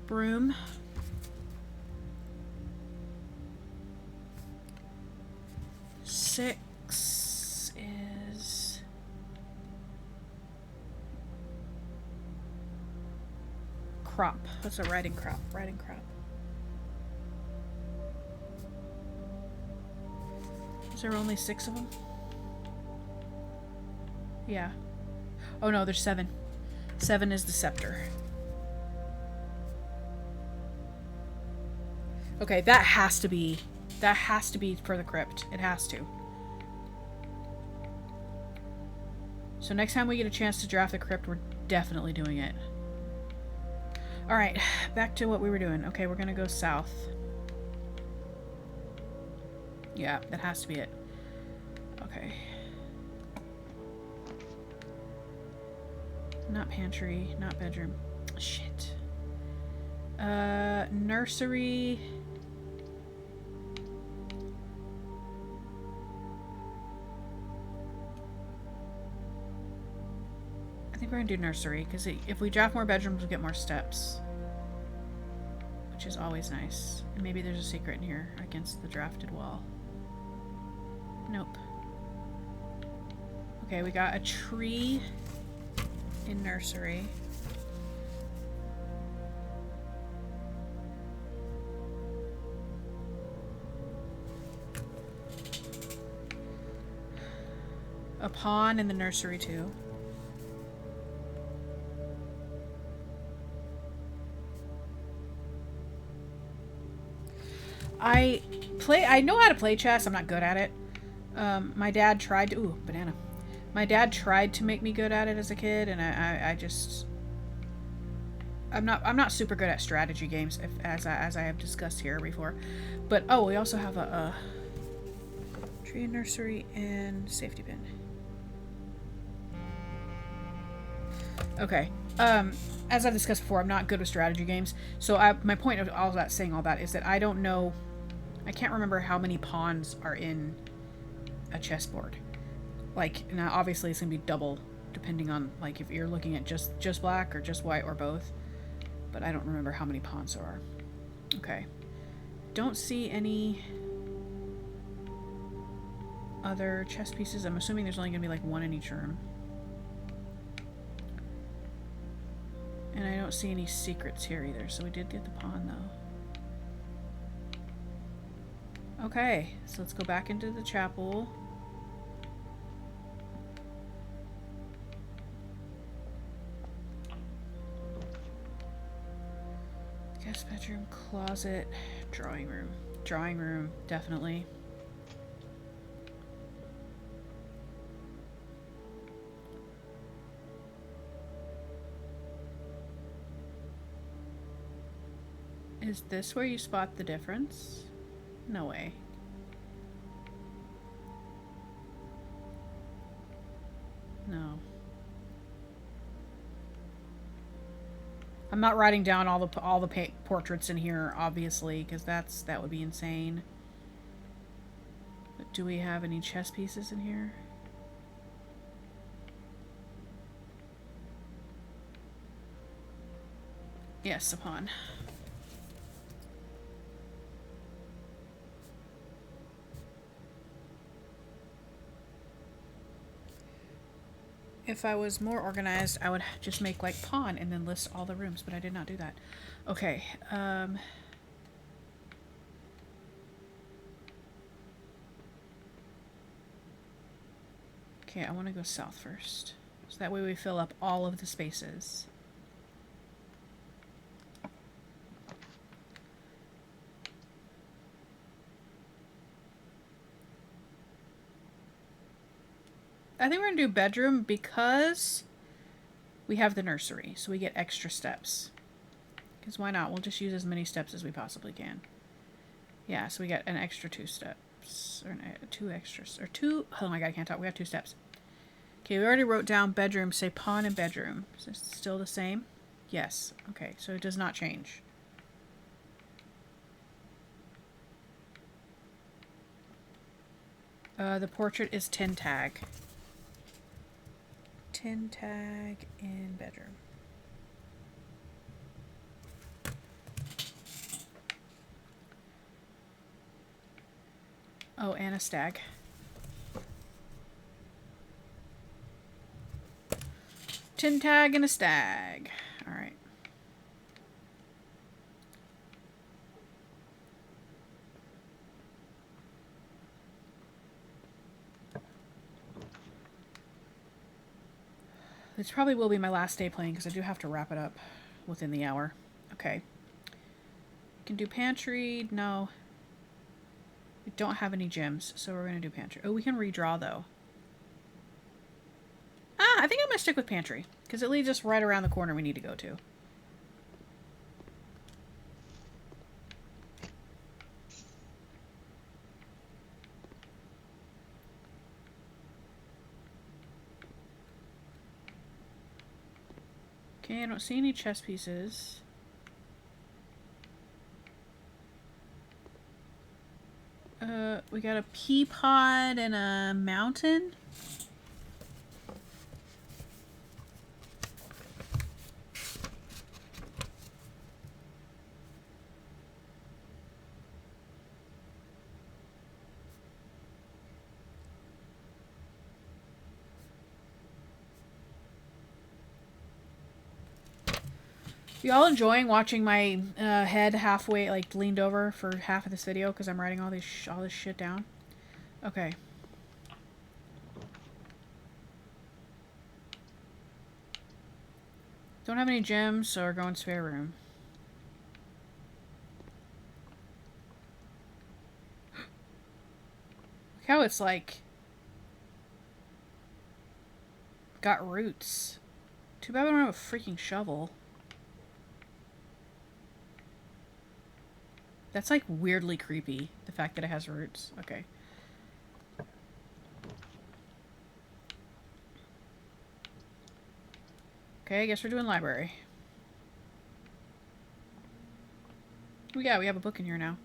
Broom. 6 is crop. That's a riding crop. Riding crop. Is there only 6 of them? Yeah. Oh no, there's 7. 7 is the scepter. Okay, that has to be for the crypt. It has to. So next time we get a chance to draft the crypt, we're definitely doing it. Alright, back to what we were doing. Okay, we're gonna go south. Yeah, that has to be it. Okay. Not pantry, not bedroom. Shit. Nursery. I think we're gonna do nursery, because if we draft more bedrooms, we'll get more steps. Which is always nice. And maybe there's a secret in here against the drafted wall. Nope. Okay, we got a tree in nursery. A pawn in the nursery too. I know how to play chess. I'm not good at it. My dad tried to... Ooh, banana. My dad tried to make me good at it as a kid, and I just... I'm not super good at strategy games, as I have discussed here before. But, oh, we also have a tree and nursery and safety bin. Okay. As I've discussed before, I'm not good with strategy games. So my point of all that, saying all that, is that I don't know... I can't remember how many pawns are in a chessboard. Like, now obviously it's going to be double, depending on, like, if you're looking at just black or just white or both. But I don't remember how many pawns there are. Okay. Don't see any other chess pieces. I'm assuming there's only going to be, like, 1 in each room. And I don't see any secrets here either, so we did get the pawn, though. Okay, so let's go back into the chapel. Guest bedroom, closet, drawing room. Drawing room, definitely. Is this where you spot the difference? No way. No. I'm not writing down all the portraits in here, obviously, because that would be insane. But do we have any chess pieces in here? Yes, a pawn. If I was more organized, I would just make like pawn and then list all the rooms, but I did not do that. Okay. Okay, I want to go south first. So that way we fill up all of the spaces. I think we're going to do bedroom because we have the nursery, so we get extra steps. Because why not? We'll just use as many steps as we possibly can. Yeah, so we get an extra 2 steps. Or 2 extras. Or 2... Oh my god, I can't talk. We got 2 steps. Okay, we already wrote down bedroom. Say pawn and bedroom. Is this still the same? Yes. Okay, so it does not change. The portrait is 10 tag. 10 tag in bedroom. Oh, and a stag. Tin tag and a stag. All right. This probably will be my last day playing because I do have to wrap it up within the hour. Okay. Can do pantry. No. We don't have any gyms, so we're going to do pantry. Oh, we can redraw, though. I think I'm going to stick with pantry because it leads us right around the corner we need to go to. Okay, I don't see any chess pieces. We got a pea pod and a mountain. Y'all enjoying watching my head halfway, like, leaned over for half of this video because I'm writing all this shit down? Okay. Don't have any gyms, so we're going spare room. Look how it's, like, got roots. Too bad we don't have a freaking shovel. That's, like, weirdly creepy, the fact that it has roots. Okay. Okay, I guess we're doing library. We have a book in here now.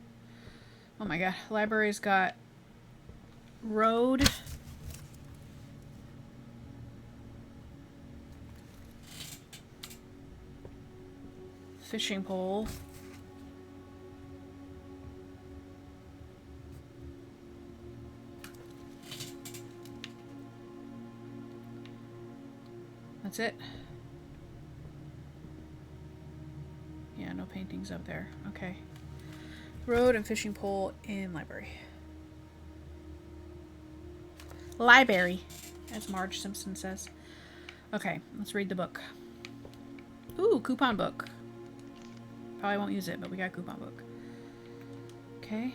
Oh my god. Library's got road. Fishing pole. That's it. Yeah, no paintings up there. Okay. Road and fishing pole in library. Library, as Marge Simpson says. Okay, let's read the book. Ooh, coupon book. Probably won't use it, but we got a coupon book. Okay.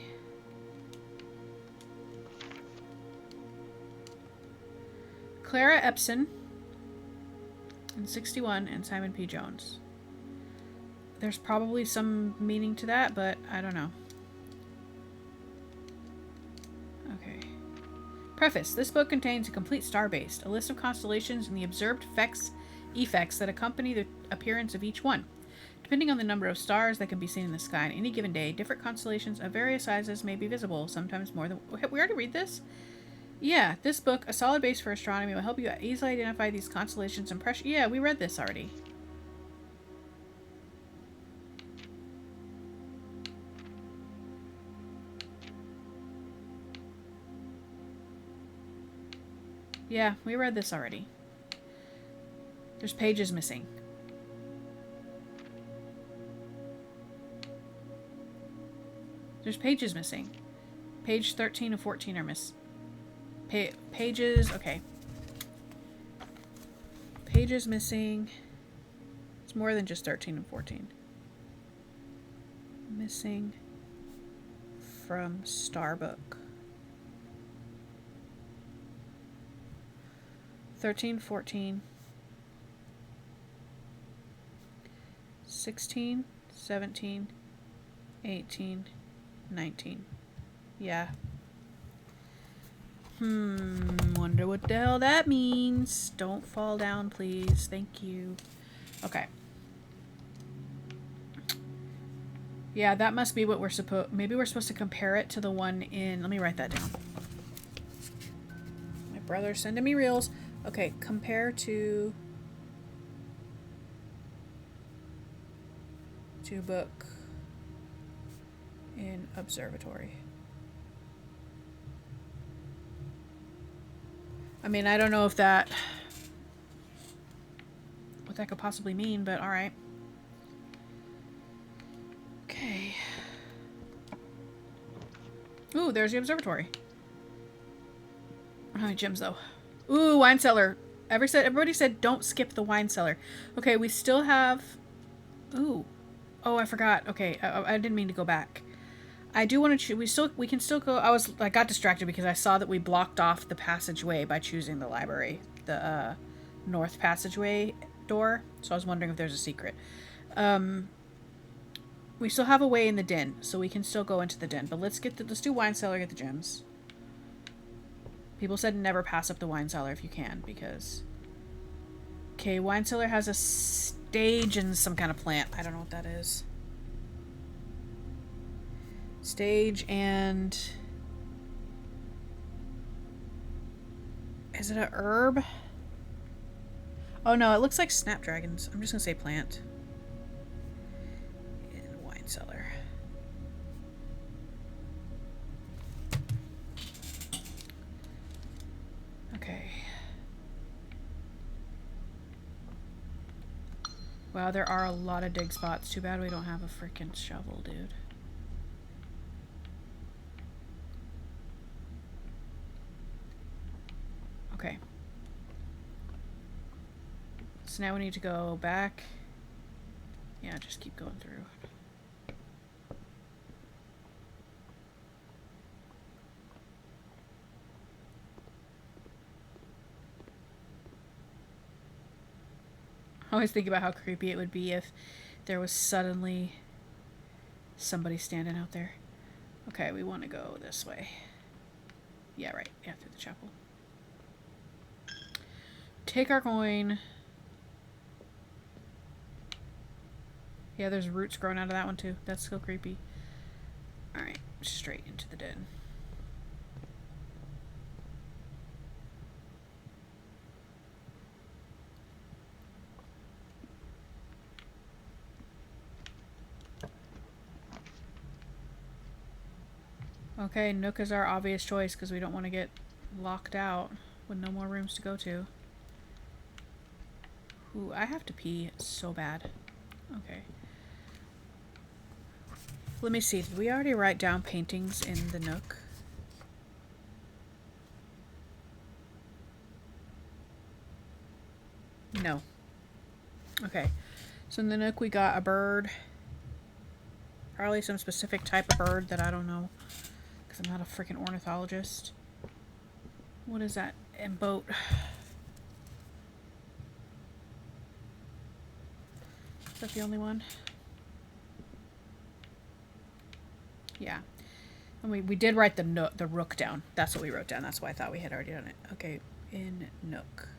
Clara Epson in 61 and Simon P. Jones. There's probably some meaning to that, but I don't know. Okay. Preface. This book contains a complete star-based, a list of constellations and the observed effects that accompany the appearance of each one. Depending on the number of stars that can be seen in the sky on any given day, different constellations of various sizes may be visible, sometimes more than... We already read this? Yeah, this book, a solid base for astronomy, will help you easily identify these constellations and pressure... Yeah, we read this already. Yeah, we read this already. There's pages missing. There's pages missing. Page 13 and 14 are pages, okay. Pages missing. It's more than just 13 and 14. Missing from Starbook. 13, 14, 16, 17, 18, 19. Yeah. Wonder what the hell that means. Don't fall down, please. Thank you. Okay. Yeah, that must be what we're maybe we're supposed to compare it to the one in... Let me write that down. My brother's sending me reels. Okay, compare to book in observatory. I mean, I don't know if that... what that could possibly mean, but alright. Okay. Ooh, there's the observatory. I don't have any gems, though. Ooh, wine cellar. Everybody said don't skip the wine cellar. Okay, we still have... Ooh. Oh, I forgot. Okay, I didn't mean to go back. I do want to we can still go. I got distracted because I saw that we blocked off the passageway by choosing the library, the north passageway door. So I was wondering if there's a secret. We still have a way in the den, so we can still go into the den. But let's do wine cellar, get the gems. People said never pass up the wine cellar if you can, because... Okay, wine cellar has a stage and some kind of plant. I don't know what that is. Stage and... Is it a herb? Oh no, it looks like snapdragons. I'm just gonna say plant. In wine cellar. Okay. Wow, there are a lot of dig spots. Too bad we don't have a freaking shovel, dude. Okay. So now we need to go back. Yeah, just keep going through. I always think about how creepy it would be if there was suddenly somebody standing out there. Okay, we want to go this way. Yeah, right. Yeah, through the chapel. Take our coin. Yeah, there's roots growing out of that one too. That's still creepy. Alright, straight into the den. Okay, Nook is our obvious choice because we don't want to get locked out with no more rooms to go to. Ooh, I have to pee so bad. Okay. Let me see. Did we already write down paintings in the Nook? No. Okay. So in the Nook we got a bird. Probably some specific type of bird that I don't know. Because I'm not a freaking ornithologist. What is that? And boat. Is that the only one? Yeah. And we did write the rook down. That's what we wrote down. That's why I thought we had already done it. Okay, in Nook.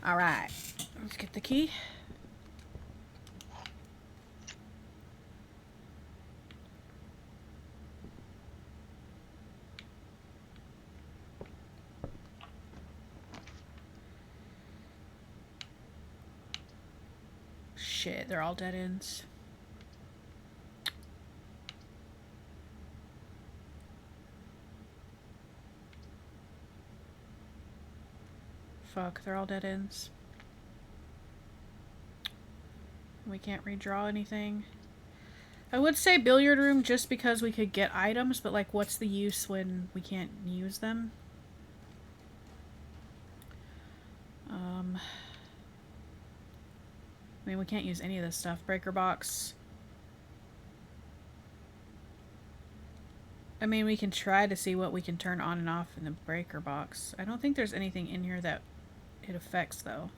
Alright. Let's get the key. Shit, they're all dead ends. Fuck, they're all dead ends. We can't redraw anything. I would say billiard room just because we could get items, but like what's the use when we can't use them? I mean, we can't use any of this stuff. Breaker box. I mean, we can try to see what we can turn on and off in the breaker box. I don't think there's anything in here that it affects, though.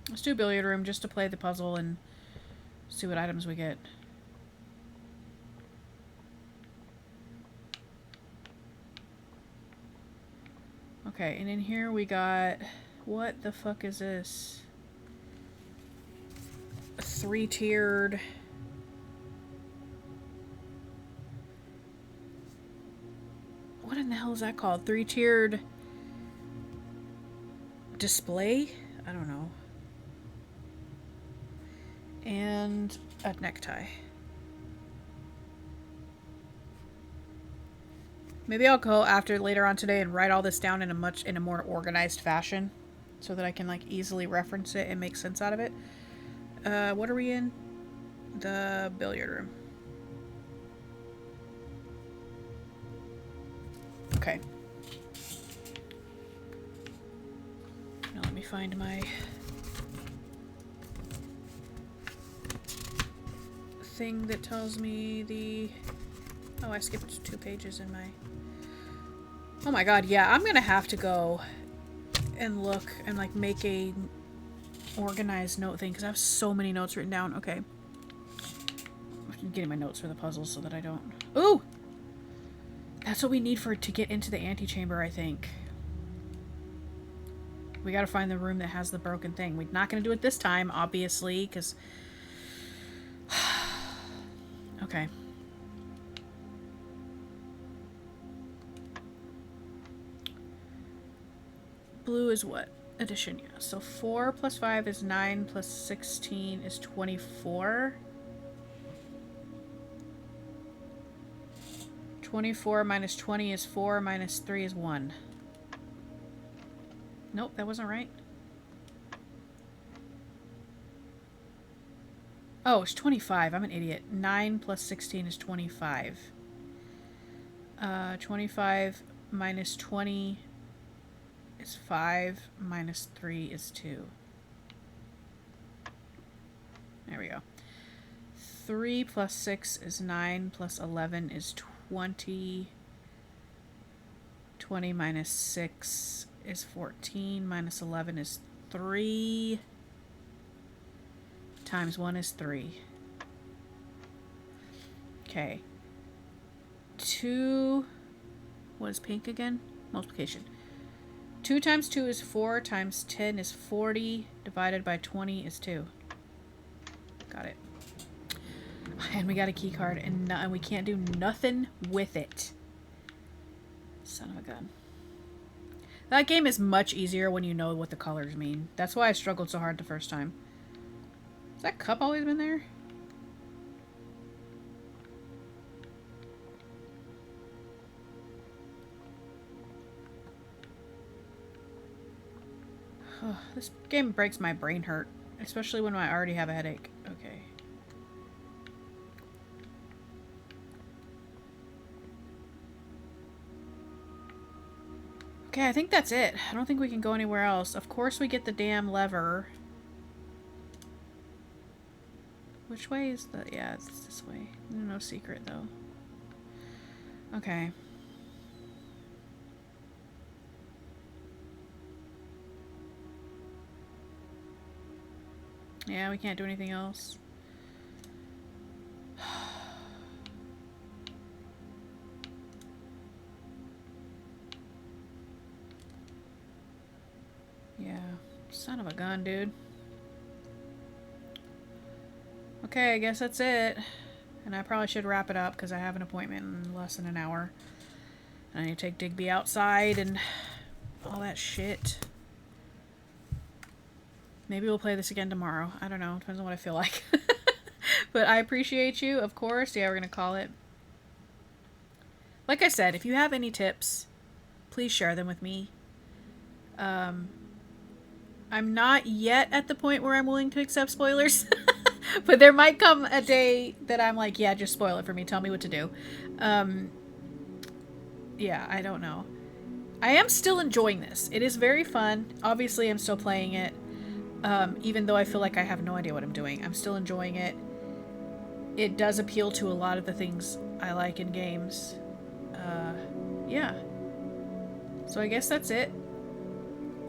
Let's do billiard room just to play the puzzle and see what items we get. Okay, and in here we got... What the fuck is this? A 3-tiered... What in the hell is that called? 3-tiered... display? I don't know. And a necktie. Maybe I'll go after later on today and write all this down in a more organized fashion so that I can like easily reference it and make sense out of it. What are we in? The billiard room. Okay. Now let me find my thing that tells me the... Oh, I skipped 2 pages in my... Oh my god, yeah, I'm gonna have to go and look and like make a organized note thing because I have so many notes written down. Okay. I'm getting my notes for the puzzles so that I don't... Ooh! That's what we need to get into the antechamber, I think. We gotta find the room that has the broken thing. We're not gonna do it this time, obviously, because... Okay. Blue is what? Addition, yeah. So 4 plus 5 is 9 plus 16 is 24. 24 minus 20 is 4 minus 3 is 1. Nope, that wasn't right. Oh, it's 25. I'm an idiot. 9 plus 16 is 25. 25 minus 20 is 5. Minus 3 is 2. There we go. 3 plus 6 is 9. Plus 11 is 20. 20 minus 6 is 14. Minus 11 is 3. Times 1 is 3. Okay. 2... What is pink again? Multiplication. 2 times 2 is 4. Times 10 is 40. Divided by 20 is 2. Got it. And we got a key card, and we can't do nothing with it. Son of a gun. That game is much easier when you know what the colors mean. That's why I struggled so hard the first time. Has that cup always been there? Oh, this game breaks my brain hurt. Especially when I already have a headache. Okay. Okay, I think that's it. I don't think we can go anywhere else. Of course we get the damn lever. Which way is the... Yeah, it's this way. No secret, though. Okay. Yeah, we can't do anything else. Yeah. Son of a gun, dude. Okay, I guess that's it. And I probably should wrap it up because I have an appointment in less than an hour. And I need to take Digby outside and all that shit. Maybe we'll play this again tomorrow. I don't know. Depends on what I feel like. But I appreciate you, of course. Yeah, we're going to call it. Like I said, if you have any tips, please share them with me. I'm not yet at the point where I'm willing to accept spoilers. But there might come a day that I'm like, yeah, just spoil it for me. Tell me what to do. Yeah, I don't know. I am still enjoying this. It is very fun. Obviously, I'm still playing it. Even though I feel like I have no idea what I'm doing. I'm still enjoying it. It does appeal to a lot of the things I like in games. Yeah. So I guess that's it.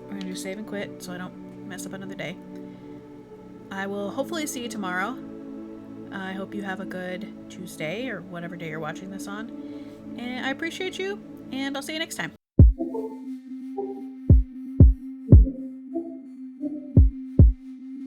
We're gonna do save and quit so I don't mess up another day. I will hopefully see you tomorrow. I hope you have a good Tuesday or whatever day you're watching this on. And I appreciate you, and I'll see you next time.